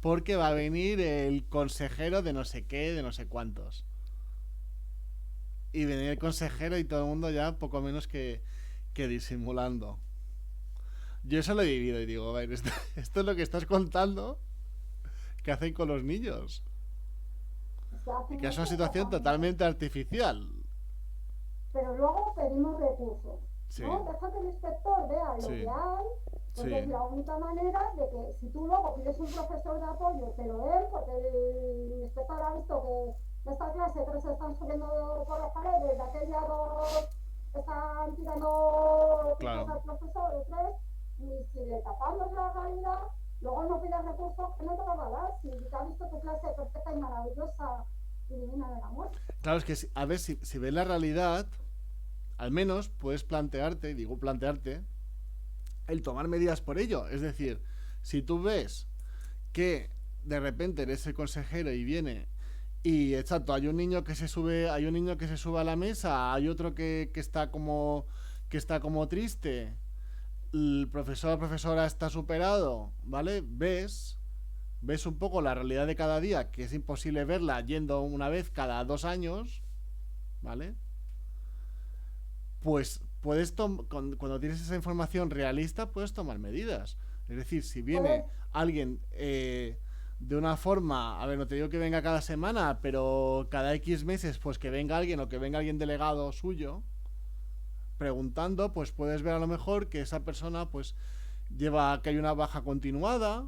porque va a venir el consejero de no sé qué, de no sé cuántos. Y venir el consejero y todo el mundo ya poco menos que disimulando. Yo eso lo he vivido y digo, a ver, esto es lo que estás contando que hacen con los niños. Se Y hacen que es una eso situación exactamente. totalmente artificial. Pero luego pedimos recursos, Sí, ¿no? Deja que el inspector vea lo que sí, hay, porque es sí, la única manera de que si tú luego pides un profesor de apoyo, te lo den, porque el inspector ha visto que de esta clase 3 están subiendo por las paredes, de aquella 2 están tirando pisos claro. al profesor, 3, y si le tapamos la realidad, Luego no pidas recursos que no te lo va a dar. Si te ha visto tu clase perfecta y maravillosa y divina del amor. Claro, es que a ver, si ves la realidad, al menos puedes plantearte, digo plantearte, el tomar medidas por ello. Es decir, si tú ves que de repente eres el consejero y viene y exacto, hay un niño que se sube a la mesa, hay otro que está como triste, el profesor o profesora está superado, ¿vale? Ves un poco la realidad de cada día, que es imposible verla yendo una vez cada 2 años, ¿vale? Pues cuando tienes esa información realista, puedes tomar medidas. Es decir, si viene Puedes, alguien de una forma, a ver, no te digo que venga cada semana, pero cada X meses, pues que venga alguien o que venga alguien delegado suyo, preguntando, pues puedes ver a lo mejor que esa persona, pues que hay una baja continuada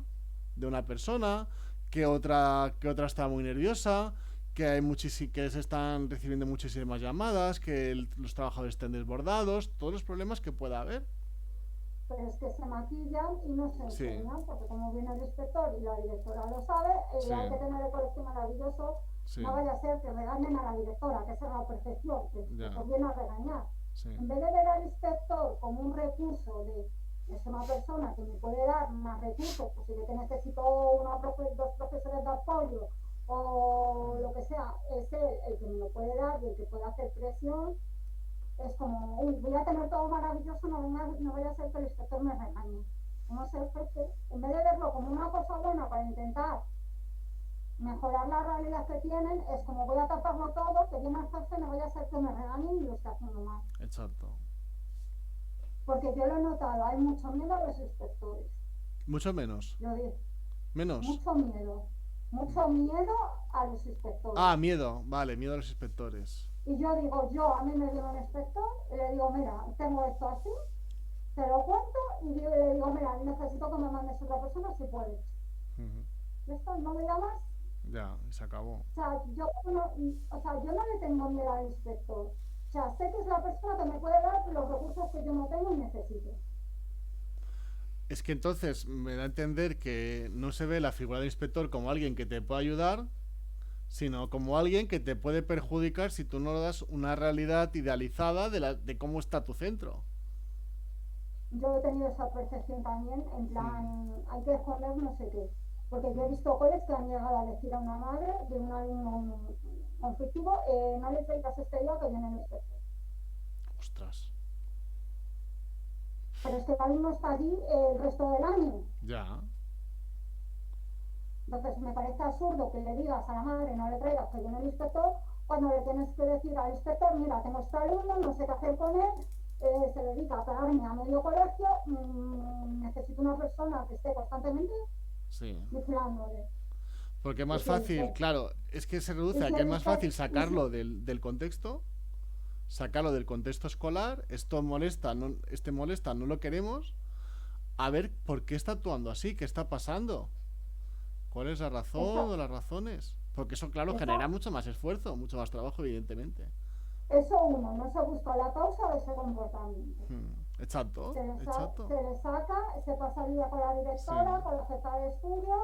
de una persona, que otra está muy nerviosa, que se están recibiendo muchísimas llamadas, que los trabajadores estén desbordados, todos los problemas que pueda haber. pero es que se maquillan y no se Sí, enseñan, porque como viene el inspector y la directora lo sabe, sí, hay que tener el colegio maravilloso, sí, no vaya a ser que regañen a la directora, que esa es la perfección, que el ya, inspector viene a regañar. sí, En vez de ver al inspector como un recurso de es una persona que me puede dar más recursos, pues si yo que necesito dos profesores de apoyo o lo que sea, es él el que me lo puede dar y el que puede hacer presión, es como, uy, voy a tener todo maravilloso, no voy a hacer que el inspector me regañe. Vamos a ser que, en vez de verlo como una cosa buena para intentar mejorar la realidad que tienen, es como voy a taparlo todo, que viene a hacerse, no voy a hacer que me regañen y lo esté haciendo mal. exacto. Porque yo lo he notado, hay mucho miedo a los inspectores. Mucho menos. Yo digo, Menos. mucho miedo a los Ah, inspectores. miedo, vale, miedo a los inspectores. Y yo digo, a mí me viene un inspector y le digo, mira, tengo esto así, te lo cuento y le digo, mira, necesito que me mandes otra persona si puedes. Ujú. ¿Esto no me llamas? Ya, se acabó. O sea, yo no le tengo miedo al inspector. O sea, sé que es la persona que me puede dar los recursos que yo no tengo y necesito. Es que entonces me da a entender que no se ve la figura del inspector como alguien que te puede ayudar, sino como alguien que te puede perjudicar si tú no le das una realidad idealizada de cómo está tu centro. Yo he tenido esa percepción también, en Mm, plan, hay que esconder no sé qué. Porque yo he mm. visto coles que han llegado a decir a una madre de un alumno conflictivo, no le traigas este día que viene el inspector. Ostras. Pero es que el alumno está allí el resto del año. Ya. Entonces me parece absurdo que le digas a la madre no le traigas que viene el inspector cuando le tienes que decir al inspector, mira, tengo este alumno, no sé qué hacer con él, se dedica a pegarme a medio colegio, necesito una persona que esté constantemente Sí. vigilándole. Porque es Y más si el, fácil, claro, es que se y reduce a si que es el más fácil y si, sacarlo del contexto, sacarlo del contexto escolar, esto molesta, no, este molesta, no lo queremos, a ver por qué está actuando así, qué está pasando, cuál es la razón esa, o las razones. Porque eso, claro, esa, genera mucho más esfuerzo, mucho más trabajo, evidentemente. eso uno, no se busca la causa de ese comportamiento. Exacto, exacto. Se le saca, se pasa el día con la Sí, directora, con la jefa de estudios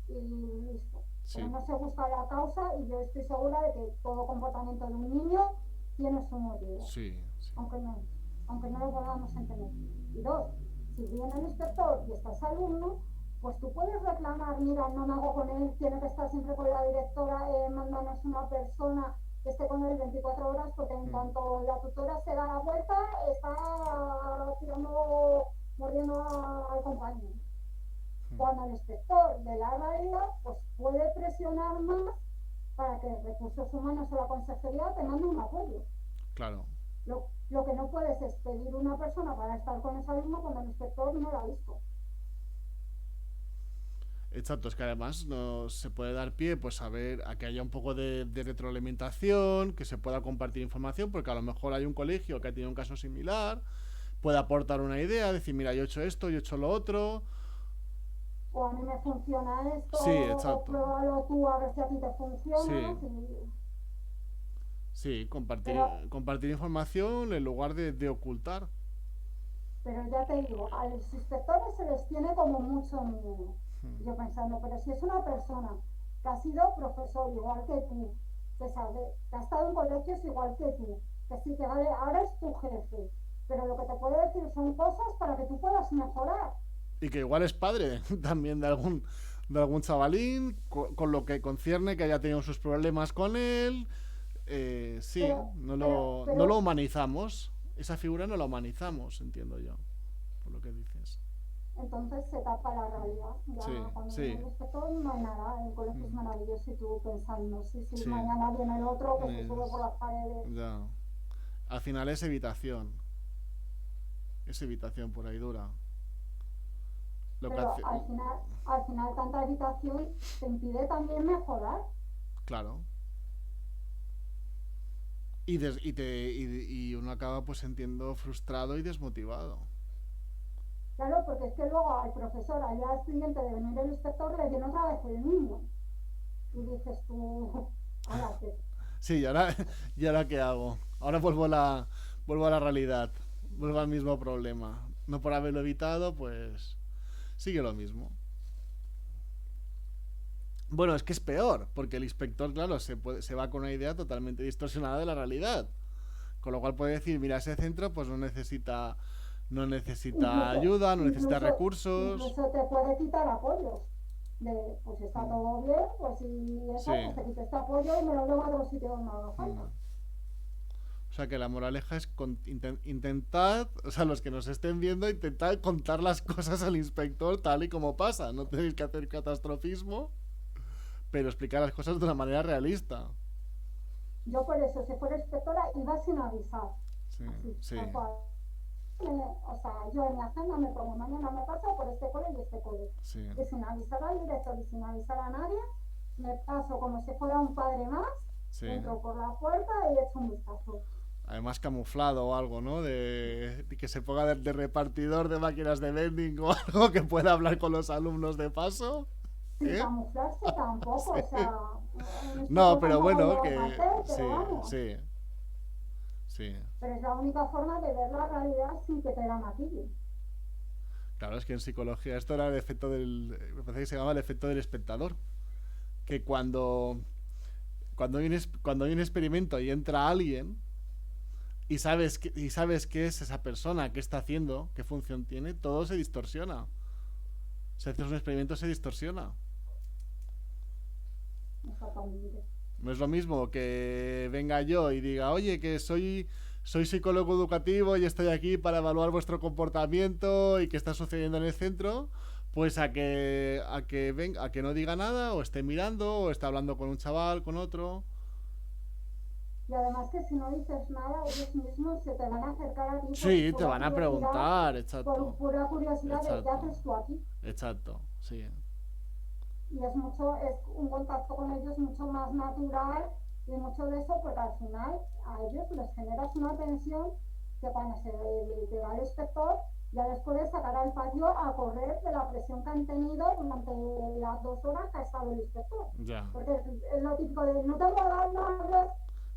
y listo. Pero sí, no se busca la causa y yo estoy segura de que todo comportamiento de un niño tiene su motivo, sí, sí. aunque no, aunque no lo podamos entender. Y dos, si viene el inspector y estás alumno, pues tú puedes reclamar, mira, no me hago con él, tiene que estar siempre con la directora, mándanos una persona que esté con él 24 horas, porque en Mm, cuanto la tutora se da la vuelta, está tirando, mordiendo al compañero. mm. Cuando el inspector de la realidad pues puede presionar más para que recursos humanos o la consejería te mande un apoyo. Claro. Lo que no puedes es pedir una persona para estar con ese alumno cuando el inspector no lo ha visto. Exacto, es que además no se puede dar pie pues a que haya un poco de retroalimentación, que se pueda compartir información, porque a lo mejor hay un colegio que ha tenido un caso similar, puede aportar una idea, decir, mira, yo he hecho esto, yo he hecho lo otro. O a mí me funciona esto, Sí, o exacto. pruébalo tú a ver si a ti te funciona. Sí, Si... sí, Pero compartir información en lugar de ocultar. Pero ya te digo, a los inspectores se les tiene como mucho miedo. Yo pensando, pero si es una persona que ha sido profesor igual que tú, que sabe, que ha estado en colegios igual que tú, que sí, que vale, ahora es tu jefe, pero lo que te puede decir son cosas para que tú puedas mejorar. Y que igual es padre también de algún chavalín, con lo que concierne que haya tenido sus problemas con él. Sí, Pero, no lo pero humanizamos. Esa figura no la humanizamos, entiendo yo, por lo que dices. entonces se tapa la realidad. Sí, Ya cuando viene sí, el inspector no hay nada, el colegio es maravilloso y tú pensando, sí, sí, sí. mañana viene el otro que se sube por Es- las paredes. ya. Al final es evitación. Es evitación por ahí dura. Lo que Pero hace. al final tanta habitación te impide también mejorar. Claro. Y uno acaba pues sintiendo frustrado y desmotivado. Claro, porque es que luego al profesor, al día siguiente de venir el inspector, le viene otra vez el niño. Y dices tú, ahora qué. Sí, y ahora qué hago? Ahora vuelvo a la realidad. Vuelvo al mismo problema. No por haberlo evitado, pues sigue lo mismo. Bueno, es que es peor, porque el inspector, claro, se va con una idea totalmente distorsionada de la realidad. Con lo cual puede decir, mira, ese centro pues no necesita Incluso, ayuda, no necesita incluso, recursos. incluso te puede quitar apoyos. De, pues está Mm, todo bien, pues si eso, sí. pues te quito este apoyo y me lo llevo a otro sitio donde haga falta. Mm. O sea que la moraleja es intentad, o sea, los que nos estén viendo, intentad contar las cosas al inspector tal y como pasa. No tenéis que hacer catastrofismo, pero explicar las cosas de una manera realista. Yo por eso, si fuera inspectora, iba sin avisar. Sí, Así, sí, tal cual. O sea, yo en mi agenda me pongo, mañana me paso por este cole y este cole. sí, Y sin avisar al director y sin avisar a nadie, me paso como si fuera un padre más, sí. entro por la puerta y echo un vistazo. Además camuflado o algo, ¿no? De que se ponga de repartidor de máquinas de vending o algo que pueda hablar con los alumnos de paso. Sin ¿Eh? camuflarse tampoco, o Sí. sea, un No, inspector pero tampoco bueno, lleva que cartel, pero sí, vamos. sí, sí. Pero es la única forma de ver la realidad sin que te la maquillen. Claro, es que en psicología esto era el efecto del. Me parece que se llama el efecto del espectador. Que cuando hay un experimento y entra alguien y sabes qué es esa persona, qué está haciendo, qué función tiene, todo se distorsiona. Si haces un experimento se distorsiona. Exactamente. No es lo mismo que venga yo y diga, oye, soy psicólogo educativo y estoy aquí para evaluar vuestro comportamiento y qué está sucediendo en el centro, pues a que no diga nada, o esté mirando, o esté hablando con un chaval, con otro. Y además que si no dices nada, ellos mismos se te van a acercar a ti Sí, te van a preguntar, por exacto. pura curiosidad de qué Exacto. haces tú aquí. Exacto, sí. Y es un contacto con ellos mucho más natural y mucho de eso, porque al final a ellos les generas una tensión que cuando te va el inspector ya les puedes sacar al patio a correr de la presión que han tenido durante las 2 horas que ha estado el inspector. Ya. Porque es lo típico de no tengo ganas,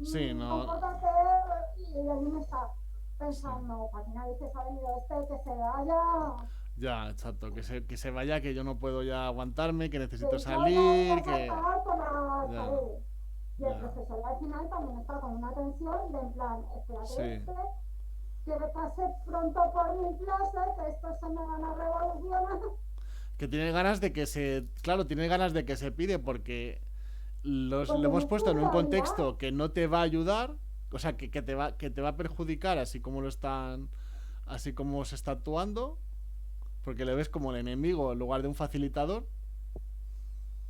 Sí, no. compórtate, y el niño está Sí. pensando, para final dices, ha venido este, que se vaya, Ya, exacto. Que se vaya, que yo no puedo ya aguantarme, que que necesito yo ya voy salir, a que. saltar por las Ya, paredes. Y el ya. profesor al final también está con una tensión de en plan, espérate, Sí. que me pase pronto por mi clase, que esto se me van a revolucionar. Que tiene ganas de que se. Claro, tiene ganas de que se pide porque lo Porque no hemos es tu puesto en un realidad. contexto que no te va a ayudar, o sea, que te va a perjudicar así como lo están. Así como se está actuando, porque le ves como el enemigo en lugar de un facilitador.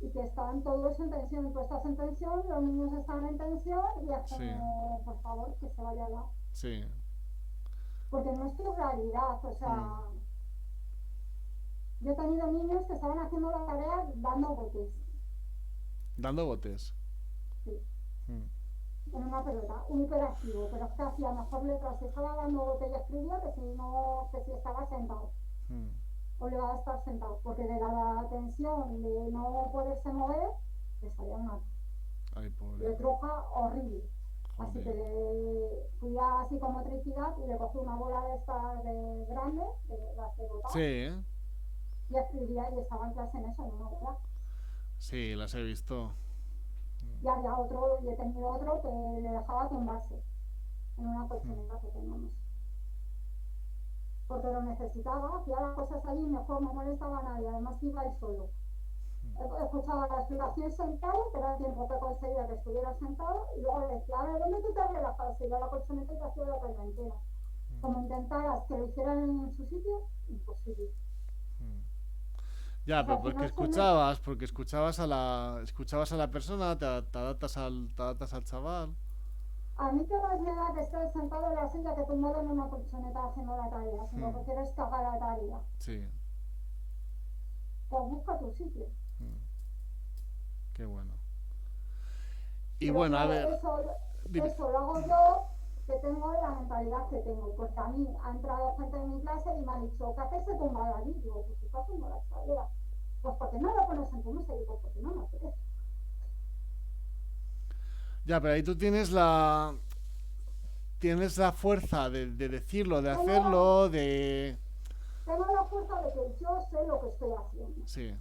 Y que están todos en tensión, tú estás en tensión, los niños están en tensión y es Sí, como, por favor, que se vaya ya. sí. Porque no es tu realidad, o Mm. sea, yo he tenido niños que estaban haciendo la tarea dando botes, Dando botes. sí, Mm. en una pelota, un hiperactivo, pero es que hacía mejor letras si estaba dando botes y escribía que si no, que si estaba sentado, Mm. o le va a estar sentado, porque de la tensión de no poderse mover, le salía una Ay, pobre. letroja horrible. Así que Joder. fui a psicomotricidad y le cogí una bola de estas de grande, de las de botar, Sí, y escribía y estaba en clase en eso, en una bola. sí, las he visto. Y había otro, y he tenido otro que le dejaba tumbarse en una colchoneta que teníamos. Porque lo necesitaba, hacía las cosas allí, mejor no molestaba a nadie, además iba él solo. Escuchaba la explicación sentado, que era el tiempo que conseguía que estuviera sentado, y luego le decía, a ver, ¿dónde tú te relajas? Y yo a la colchoneta y te hacía la perla entera. Como intentaras que lo hicieran en su sitio, imposible. Ya, O sea, pero al final se me... porque escuchabas a la persona, te adaptas al chaval. A mí que más me da que estés sentado en la silla que tumbado en una colchoneta haciendo la tarea, si lo que Mm, quieres es cagar la tarea. sí, Pues busca tu sitio. qué bueno. Y Pero bueno, a claro, ver, dime. eso lo hago yo, que tengo la mentalidad que tengo, porque a mí ha entrado gente en mi clase y me ha dicho, ¿qué haces tumbado allí? Digo, pues estás haciendo la escalera. Pues porque no lo pones en tu mesa, y digo, porque no me apetece. Ya, pero ahí tú tienes la fuerza de decirlo, de Tengo la, hacerlo, de... tengo la fuerza de que yo sé lo que estoy haciendo. Sí.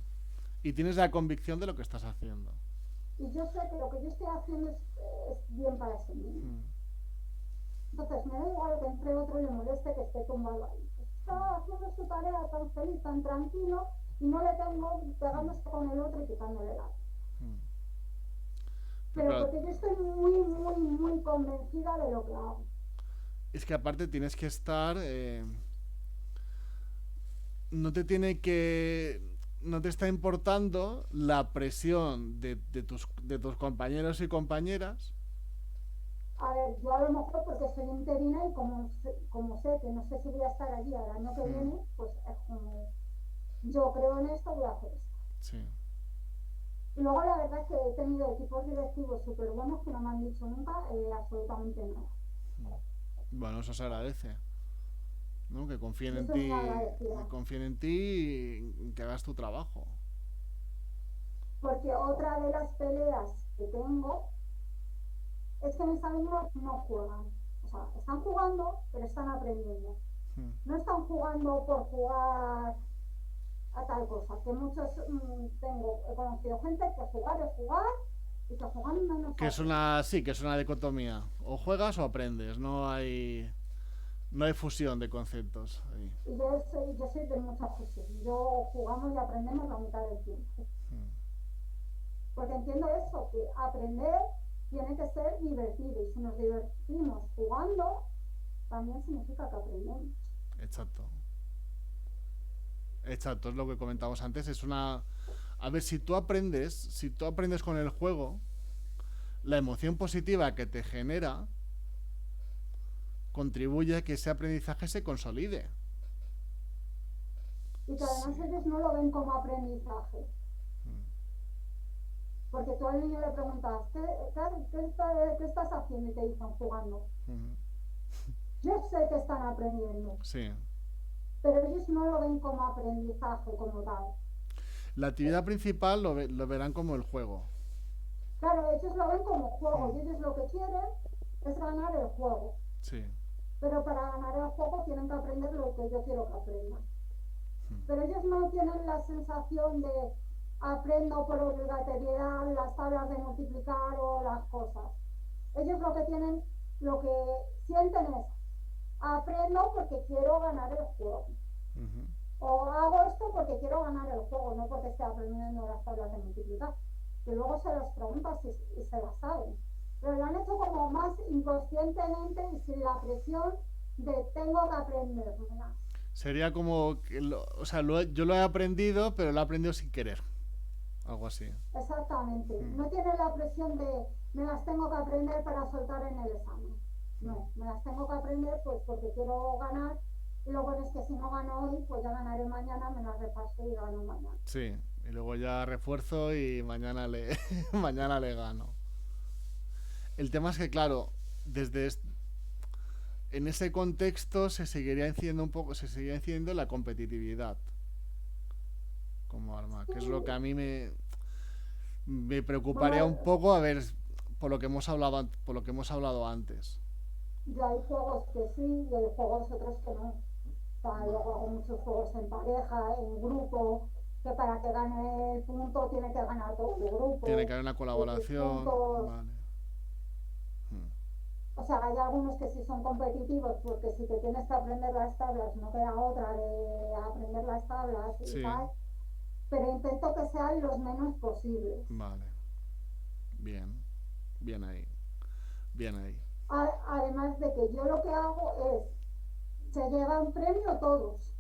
Y tienes la convicción de lo que estás haciendo. Y yo sé que lo que yo estoy haciendo es bien para ese niño. Entonces me da igual que entre otro y le moleste que esté tumbado ahí. Está haciendo su tarea tan feliz, tan tranquilo, y no le tengo pegándose con el otro y quitándole la. Pero Pero claro, porque yo estoy muy, muy, muy convencida de lo que hago. es que aparte tienes que estar... no te tiene que... No te está importando la presión de tus compañeros y compañeras. A ver, yo a lo mejor porque soy interina y como sé que no sé si voy a estar allí al año que Mm, viene, pues es como, yo creo en esto, voy a hacer esto. sí. Y luego la verdad es que he tenido equipos directivos súper buenos que no me han dicho nunca absolutamente nada. Bueno, eso se agradece. ¿No? Que confíen Yo en soy muy ti, agradecida. y que hagas tu trabajo. Porque otra de las peleas que tengo es que mis alumnos no juegan. O sea, están jugando, pero están aprendiendo. No están jugando por jugar a tal cosa. Que muchos he conocido gente que jugar es jugar y que jugando no se Que es aprende. una, sí, que es una dicotomía. O juegas o aprendes. No hay fusión de conceptos ahí. Y yo soy de mucha fusión. Yo jugamos y aprendemos la mitad del tiempo. Porque entiendo eso, que aprender tiene que ser divertido. Y si nos divertimos jugando, también significa que aprendemos. Exacto. Exacto, es lo que comentamos antes. Es una... A ver, si tú aprendes con el juego, la emoción positiva que te genera contribuye a que ese aprendizaje se consolide. Y que además Sí. ellos no lo ven como aprendizaje. Porque tú al niño le preguntas, ¿qué estás haciendo? Y te dicen, jugando. Yo sé que están aprendiendo, Sí. pero ellos no lo ven como aprendizaje, como tal. La actividad principal lo verán como el juego. Claro, ellos lo ven como juego y ellos lo que quieren es ganar el juego. Sí. Pero para ganar el juego tienen que aprender lo que yo quiero que aprendan. Pero ellos no tienen la sensación de aprendo por obligatoriedad las tablas de multiplicar o las cosas. Ellos lo que sienten es aprendo porque quiero ganar el juego. O hago esto porque quiero ganar el juego, no porque esté aprendiendo las tablas de multiplicar. Que luego se las preguntas y se las saben. Pero lo han hecho como más inconscientemente y sin la presión de tengo que aprenderlas. Sería como que o sea, yo lo he aprendido, pero lo he aprendido sin querer. Algo así. Exactamente. No tienen la presión de me las tengo que aprender para soltar en el examen. No, me las tengo que aprender pues porque quiero ganar. Y luego es que si no gano hoy, pues ya ganaré mañana, me las repaso y gano mañana. Sí. Y luego ya refuerzo y mañana mañana le gano. El tema es que, claro, en ese contexto se seguiría incidiendo la competitividad como arma, Sí, que es lo que a mí me bueno, preocuparía un poco, a ver, por lo que hemos hablado antes. Yo hay juegos que sí y hay juegos otros que no. O sea, luego hago muchos juegos en pareja, en grupo, que para que gane el punto tiene que ganar todo el Tiene que grupo. haber una X colaboración. puntos. Vale. Mm. O sea, hay algunos que sí son competitivos porque si te tienes que aprender las tablas, no queda otra de aprender las tablas y Sí, tal, pero intento que sean los menos posibles. vale. Bien. Bien ahí. Bien ahí. Además de que yo lo que hago es, se lleva un premio todos.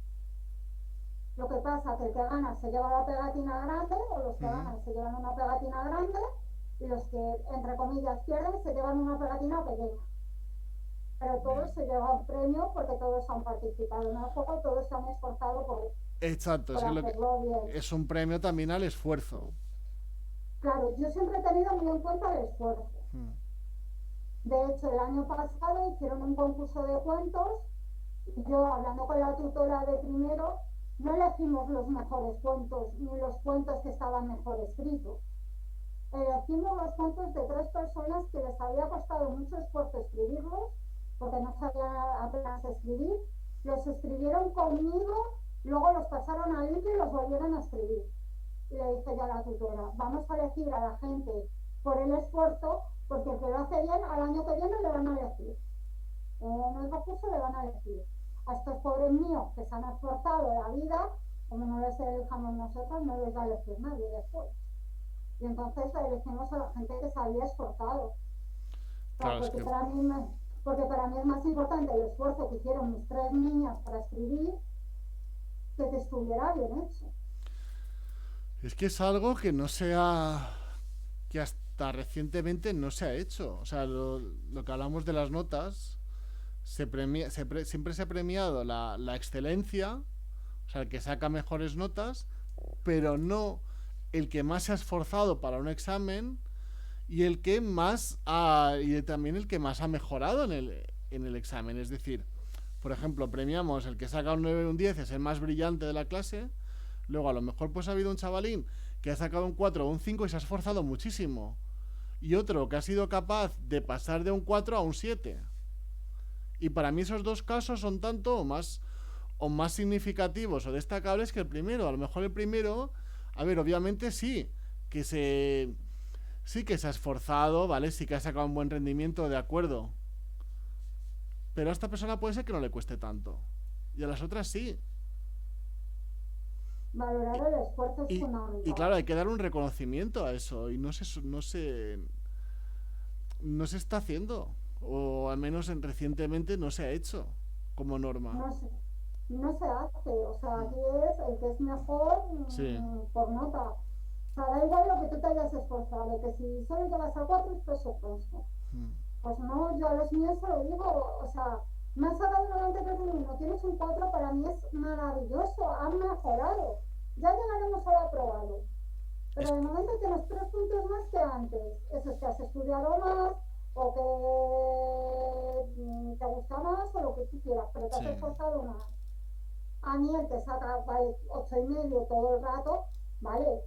Lo que pasa es que el que gana se lleva la pegatina grande, o los que Ujú. ganan se llevan una pegatina grande, y los que, entre comillas, pierden se llevan una pegatina pequeña. Pero todos Bien. se llevan un premio porque todos han participado en el juego, todos se han esforzado Exacto, es por que lo que hacerlo bien. es un premio también al esfuerzo. Claro, yo siempre he tenido muy en cuenta el esfuerzo. Mm. De hecho, el año pasado hicieron un concurso de cuentos y yo, hablando con la tutora de primero, no elegimos los mejores cuentos ni los cuentos que estaban mejor escritos. Elegimos los cuentos de tres personas que les había costado mucho esfuerzo escribirlos, porque no sabían apenas escribir. Los escribieron conmigo, luego los pasaron a limpio y los volvieron a escribir. Y le dije yo a la tutora, vamos a elegir a la gente por el esfuerzo, porque el que lo hace bien, al año que viene le van a elegir. En el concurso le van a elegir. A estos pobres míos que se han esforzado la vida, como no les elijamos nosotros, no les va a elegir nadie después. Y entonces elegimos a la gente que se había esforzado. O sea, Claro, es que porque para mí es más importante el esfuerzo que hicieron mis tres niñas para escribir que estuviera bien hecho. es algo que no se ha que hasta recientemente no se ha hecho. O sea, lo que hablamos de las notas, siempre se ha premiado la excelencia, o sea, el que saca mejores notas, pero no el que más se ha esforzado para un examen y el que más y también el que más ha mejorado en el examen. Es decir, por ejemplo, premiamos el que saca un 9 o un 10, es el más brillante de la clase. Luego, a lo mejor, pues ha habido un chavalín que ha sacado un 4 o un 5 y se ha esforzado muchísimo. Y otro que ha sido capaz de pasar de un 4 a un 7. Y para mí esos dos casos son tanto o más significativos o destacables que el primero. A lo mejor el primero, a ver, obviamente sí que se ha esforzado, ¿vale? Sí que ha sacado un buen rendimiento, de acuerdo. Pero a esta persona puede ser que no le cueste tanto. Y a las otras sí. Valorar Y, el esfuerzo es y fundamental. claro, hay que dar un reconocimiento a eso. Y no se está haciendo. O al menos recientemente no se ha hecho como norma. No se, no se hace. O sea, Mm. aquí es el que es mejor Sí. por nota. O sea, da igual lo que tú te hayas esforzado, que si solo llegas a cuatro es presupuesto. Mm. Pues no, yo a los míos se lo digo, o sea, me has sacado un 93 no tienes un 4 para mí es maravilloso, han mejorado. Ya llegaremos al aprobado. Es Pero de momento tienes 3 puntos más que antes. Eso es que has estudiado más o que te gusta más o lo que tú quieras, pero te has Sí. esforzado más. A mí el que saca vale, 8,5 todo el rato, vale.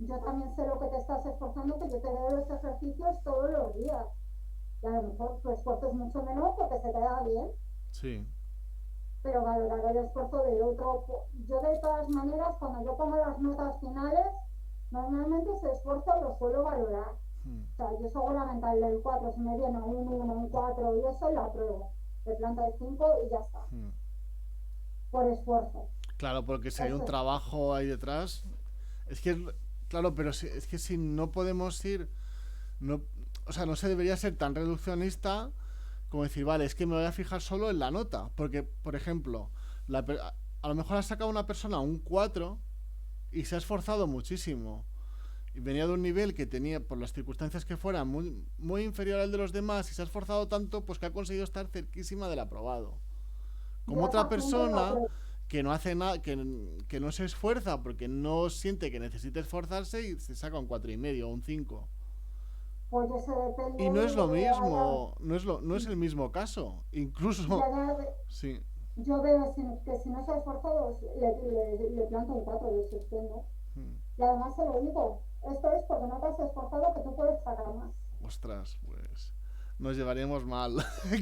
Yo también sé lo que te estás esforzando, que yo te veo los ejercicios todos los días. Y a lo mejor tu esfuerzo es mucho menor porque se te da bien, Sí. pero valorar el esfuerzo del otro. Yo de todas maneras, cuando yo pongo las notas finales, normalmente ese esfuerzo lo suelo valorar. Mm. O sea, yo seguramente al del 4, si me viene un 1, un 4 y eso, lo apruebo. De planta de 5 y ya está. Mm. Por esfuerzo. Claro, porque si hay un Eso es. trabajo ahí detrás. Es que, claro, pero es que si no podemos ir. No, o sea, no se debería ser tan reduccionista como decir, vale, es que me voy a fijar solo en la nota. Porque, por ejemplo, a lo mejor ha sacado una persona un 4 y se ha esforzado muchísimo. Y venía de un nivel que tenía, por las circunstancias que fuera, muy inferior al de los demás y se ha esforzado tanto, pues que ha conseguido estar cerquísima del aprobado. Yo Como a otra esa gente lo persona apruebo. que no hace nada, que no se esfuerza porque no siente que necesite esforzarse y se saca un 4,5 o un 5. Pues eso depende Y no es lo de allá. mismo, no es el mismo caso. Incluso, Ya sí, yo veo que si no se ha esforzado, le planto un 4 y suspendo. Y además se lo digo, esto es porque no te has esforzado que tú puedes sacar más. ostras, pues nos llevaríamos mal.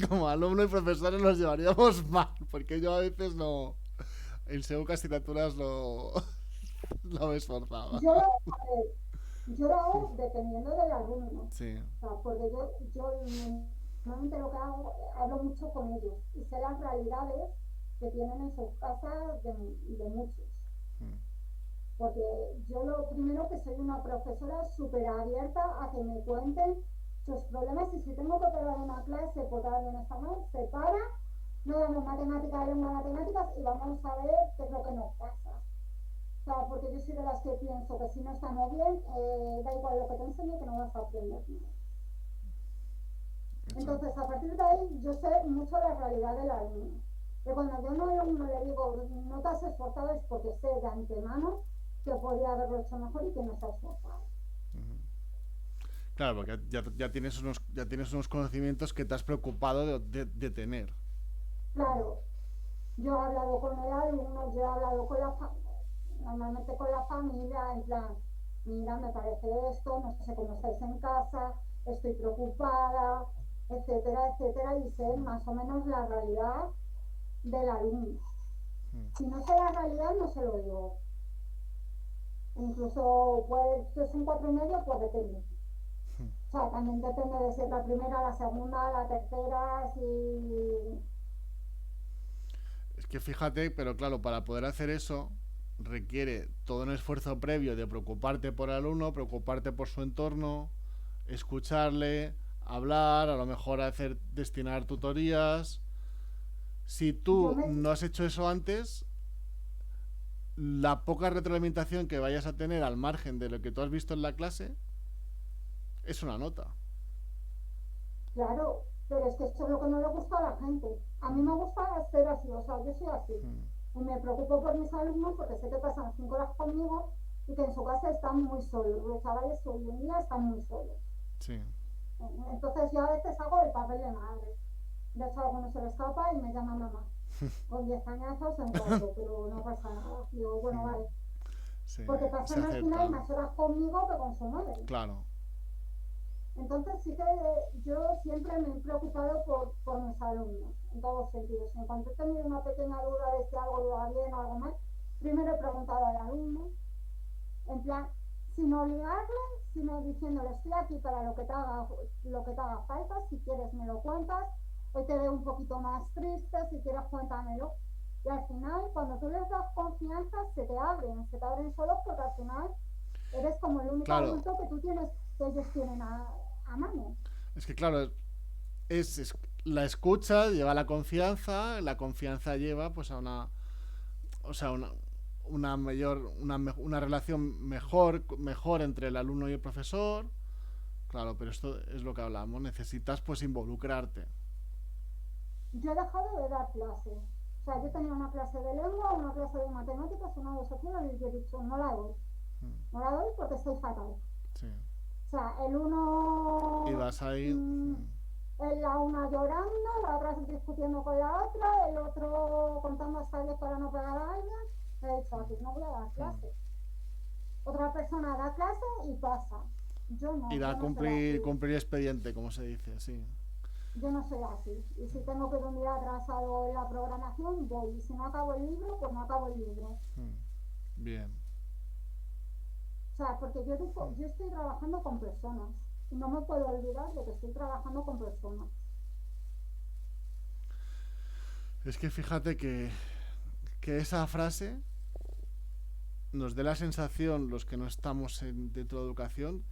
Como alumno y profesores nos llevaríamos mal, porque yo a veces no, en según qué asignaturas lo me esforzaba. Yo, a ver, yo lo hago dependiendo del alumno. Sí. O sea, porque yo normalmente lo que hago, hablo mucho con ellos y sé las realidades que tienen en sus casas de muchos. Mm. Porque yo lo primero que soy una profesora súper abierta a que me cuenten sus problemas y si tengo que parar una clase porque alguien está mal, se para, no damos matemáticas, lengua, matemáticas y vamos a ver qué es lo que nos pasa. O sea, porque yo soy de las que pienso que si no estamos bien, da igual lo que te enseñe que no vas a aprender nada. Exacto. Entonces, a partir de ahí, yo sé mucho la realidad del alumno. Que cuando yo a un alumno le digo, no te has esforzado, es porque sé de antemano que podría haberlo hecho mejor y que no se ha esforzado. Claro, porque ya tienes unos conocimientos que te has preocupado de tener. Claro, yo he hablado con el alumno, yo he hablado con normalmente con la familia, en plan, mira, me parece esto, no sé cómo estáis en casa, estoy preocupada, etcétera, etcétera, y sé más o menos la realidad del alumno. Si no sé la realidad, no se lo digo. Incluso, pues, si es un 4,5, pues depende. O sea, también depende de si es la primera, la segunda, la tercera, si... Es que fíjate, pero claro, para poder hacer eso requiere todo un esfuerzo previo de preocuparte por el alumno, preocuparte por su entorno, escucharle, hablar, a lo mejor destinar tutorías. Si Yo tú me... no has hecho eso antes, la poca retroalimentación que vayas a tener al margen de lo que tú has visto en la clase es una nota. Claro, pero es que esto es lo que no le gusta a la gente. A mí me gusta ser así, o sea, yo soy así. Y me preocupo por mis alumnos porque sé que pasan 5 horas conmigo y que en su casa están muy solos. Los chavales hoy en día están muy solos. Sí. Entonces yo a veces hago el papel de madre. De hecho, a alguno se le escapa y me llama mamá. Con 10 añazos en cuarto, pero no pasa nada. Digo, bueno, vale. Sí, Porque se pasan al final acepta. más horas conmigo que con su madre. Claro. Entonces sí que yo siempre me he preocupado por mis alumnos, en todos sentidos. En cuanto he tenido una pequeña duda de si algo va bien o algo mal, primero he preguntado al alumno, en plan, sin obligarle, sino diciéndole, estoy aquí para lo que te haga falta, si quieres me lo cuentas, hoy te veo un poquito más triste, si quieres cuéntamelo. Y al final, cuando tú les das confianza, se te abren solos porque al final eres como el único Claro. adulto que ellos tienen a mano. Es que claro, es la escucha lleva la confianza lleva pues a o sea, una relación mejor entre el alumno y el profesor. Claro, pero esto es lo que hablamos, necesitas pues involucrarte. Yo he dejado de dar clases. O sea, yo tenía una clase de lengua, una clase de matemáticas, una de sociales y yo he dicho, no la doy. No la doy porque estoy fatal. Sí. O sea, el Y uno, vas a ir. la una llorando, la otra discutiendo con la otra, el otro contando hasta 10 para no pegar a alguien. He dicho, aquí no voy a dar clase. Otra persona da clase y pasa. Ir a Yo no soy así. cumplir expediente, como se dice, sí. Yo no soy así. Y si tengo que ir un día atrasado en la programación, voy. Y si no acabo el libro, pues no acabo el libro. Bien. O sea, porque yo estoy trabajando con personas. Y no me puedo olvidar de que estoy trabajando con personas. Es que fíjate que esa frase nos dé la sensación, los que no estamos dentro de educación,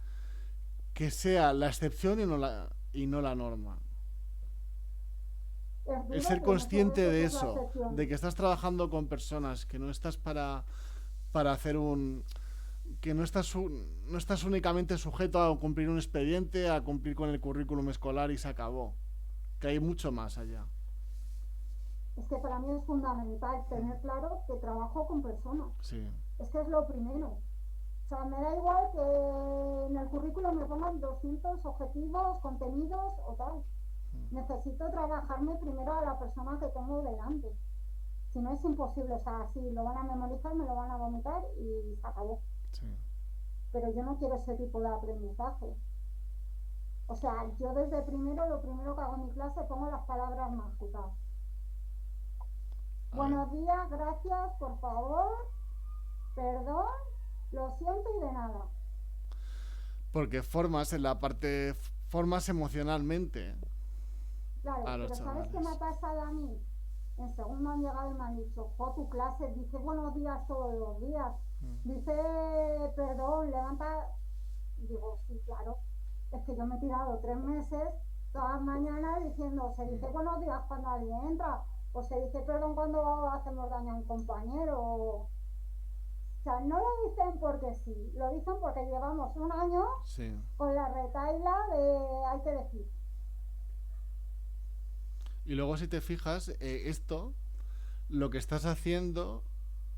que sea la excepción y no la norma. Es El duro, ser pero muchas consciente veces de es la eso, de excepción. que estás trabajando con personas, que no estás para hacer que no estás únicamente sujeto a cumplir un expediente, a cumplir con el currículum escolar y se acabó. Que hay mucho más allá. Es que para mí es fundamental tener claro que trabajo con personas. Sí. Es que es lo primero. O sea, me da igual que en el currículum me pongan 200 objetivos, contenidos o tal. Necesito trabajarme primero a la persona que tengo delante. Si no es imposible, o sea, si lo van a memorizar, me lo van a vomitar y se acabó. Sí. Pero yo no quiero ese tipo de aprendizaje. O sea, yo desde primero, lo primero que hago en mi clase, pongo las palabras mágicas. A ver. Buenos días, gracias, por favor, perdón, lo siento y de nada. Porque formas en la parte... Formas emocionalmente a Claro, los pero ¿sabes qué me ha chavales. pasado a mí? En segundo han llegado y me han dicho, jo, tu clase dice buenos días todos los días, dice perdón, levanta. Y digo, sí, claro, es que yo me he tirado 3 meses todas las mañanas diciendo, se dice buenos días cuando alguien entra, o se dice perdón cuando hacemos daño a un compañero. O sea, no lo dicen porque sí, lo dicen porque llevamos un año Sí. con la retaila de hay que decir. Y luego si te fijas, esto, lo que estás haciendo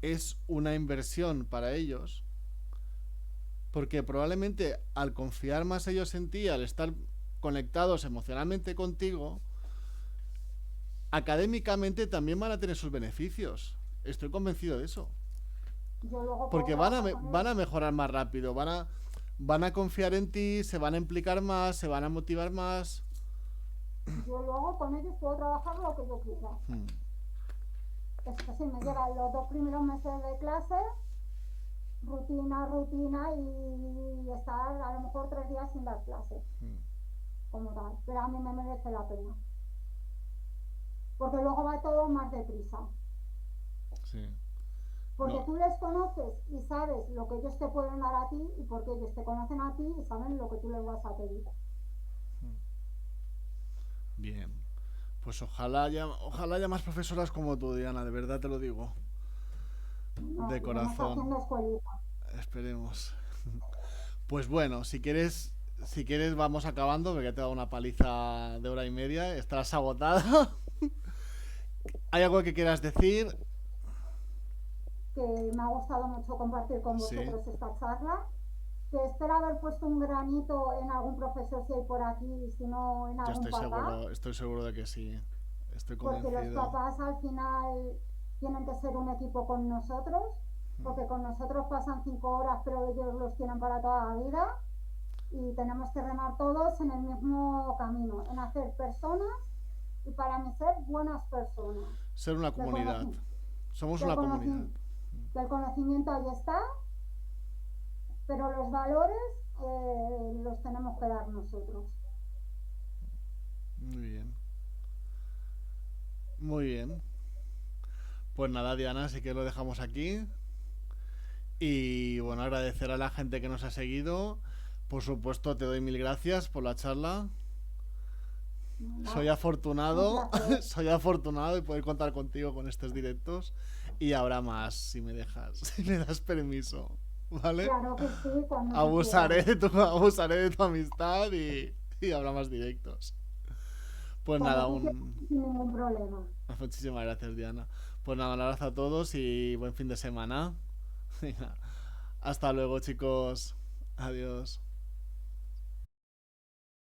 es una inversión para ellos. Porque probablemente al confiar más ellos en ti, al estar conectados emocionalmente contigo, académicamente también van a tener sus beneficios. Estoy convencido de eso. Yo luego puedo Porque trabajar con van ellos. a mejorar más rápido, van a confiar en ti, se van a implicar más, se van a motivar más. Yo luego con ellos puedo trabajar lo que yo quiera. Es que si me llegan los 2 primeros meses de clase, rutina, rutina y estar a lo mejor 3 días sin dar clase, como tal. Pero a mí me merece la pena. Porque luego va todo más deprisa. Sí. Porque No. tú les conoces y sabes lo que ellos te pueden dar a ti y porque ellos te conocen a ti y saben lo que tú les vas a pedir. Bien. Pues ojalá haya más profesoras como tú, Diana, de verdad te lo digo. No, De iremos corazón. haciendo escuelita. Esperemos. Pues bueno, si quieres vamos acabando, porque te he dado una paliza de hora y media. Estarás agotada. ¿Hay algo que quieras decir? Que me ha gustado mucho compartir con Sí, vosotros esta charla, que espero haber puesto un granito en algún profesor si hay por aquí y si no en yo algún papá, estoy seguro de que sí. Estoy porque los convencido. papás al final tienen que ser un equipo con nosotros, porque con nosotros pasan 5 horas, pero ellos los tienen para toda la vida y tenemos que remar todos en el mismo camino, en hacer personas y para mí ser buenas personas. Ser una Que el, comunidad. Somos que el, una comunidad. que el conocimiento ahí está, pero los valores los tenemos que dar nosotros. Muy bien. Muy bien. Pues nada, Diana, así que lo dejamos aquí. Y bueno, agradecer a la gente que nos ha seguido. Por supuesto, te doy mil gracias por la charla. Soy Nada, un afortunado, placer. soy afortunado de poder contar contigo con estos directos. Y habrá más, si me dejas, si me das permiso. ¿Vale? Claro que sí, cuando tú quieras. Abusaré de tu amistad y habrá más directos. Pues Cuando nada, tú quieras, sin ningún problema. muchísimas gracias, Diana. Pues nada, un abrazo a todos y buen fin de semana. Hasta luego, chicos. Adiós.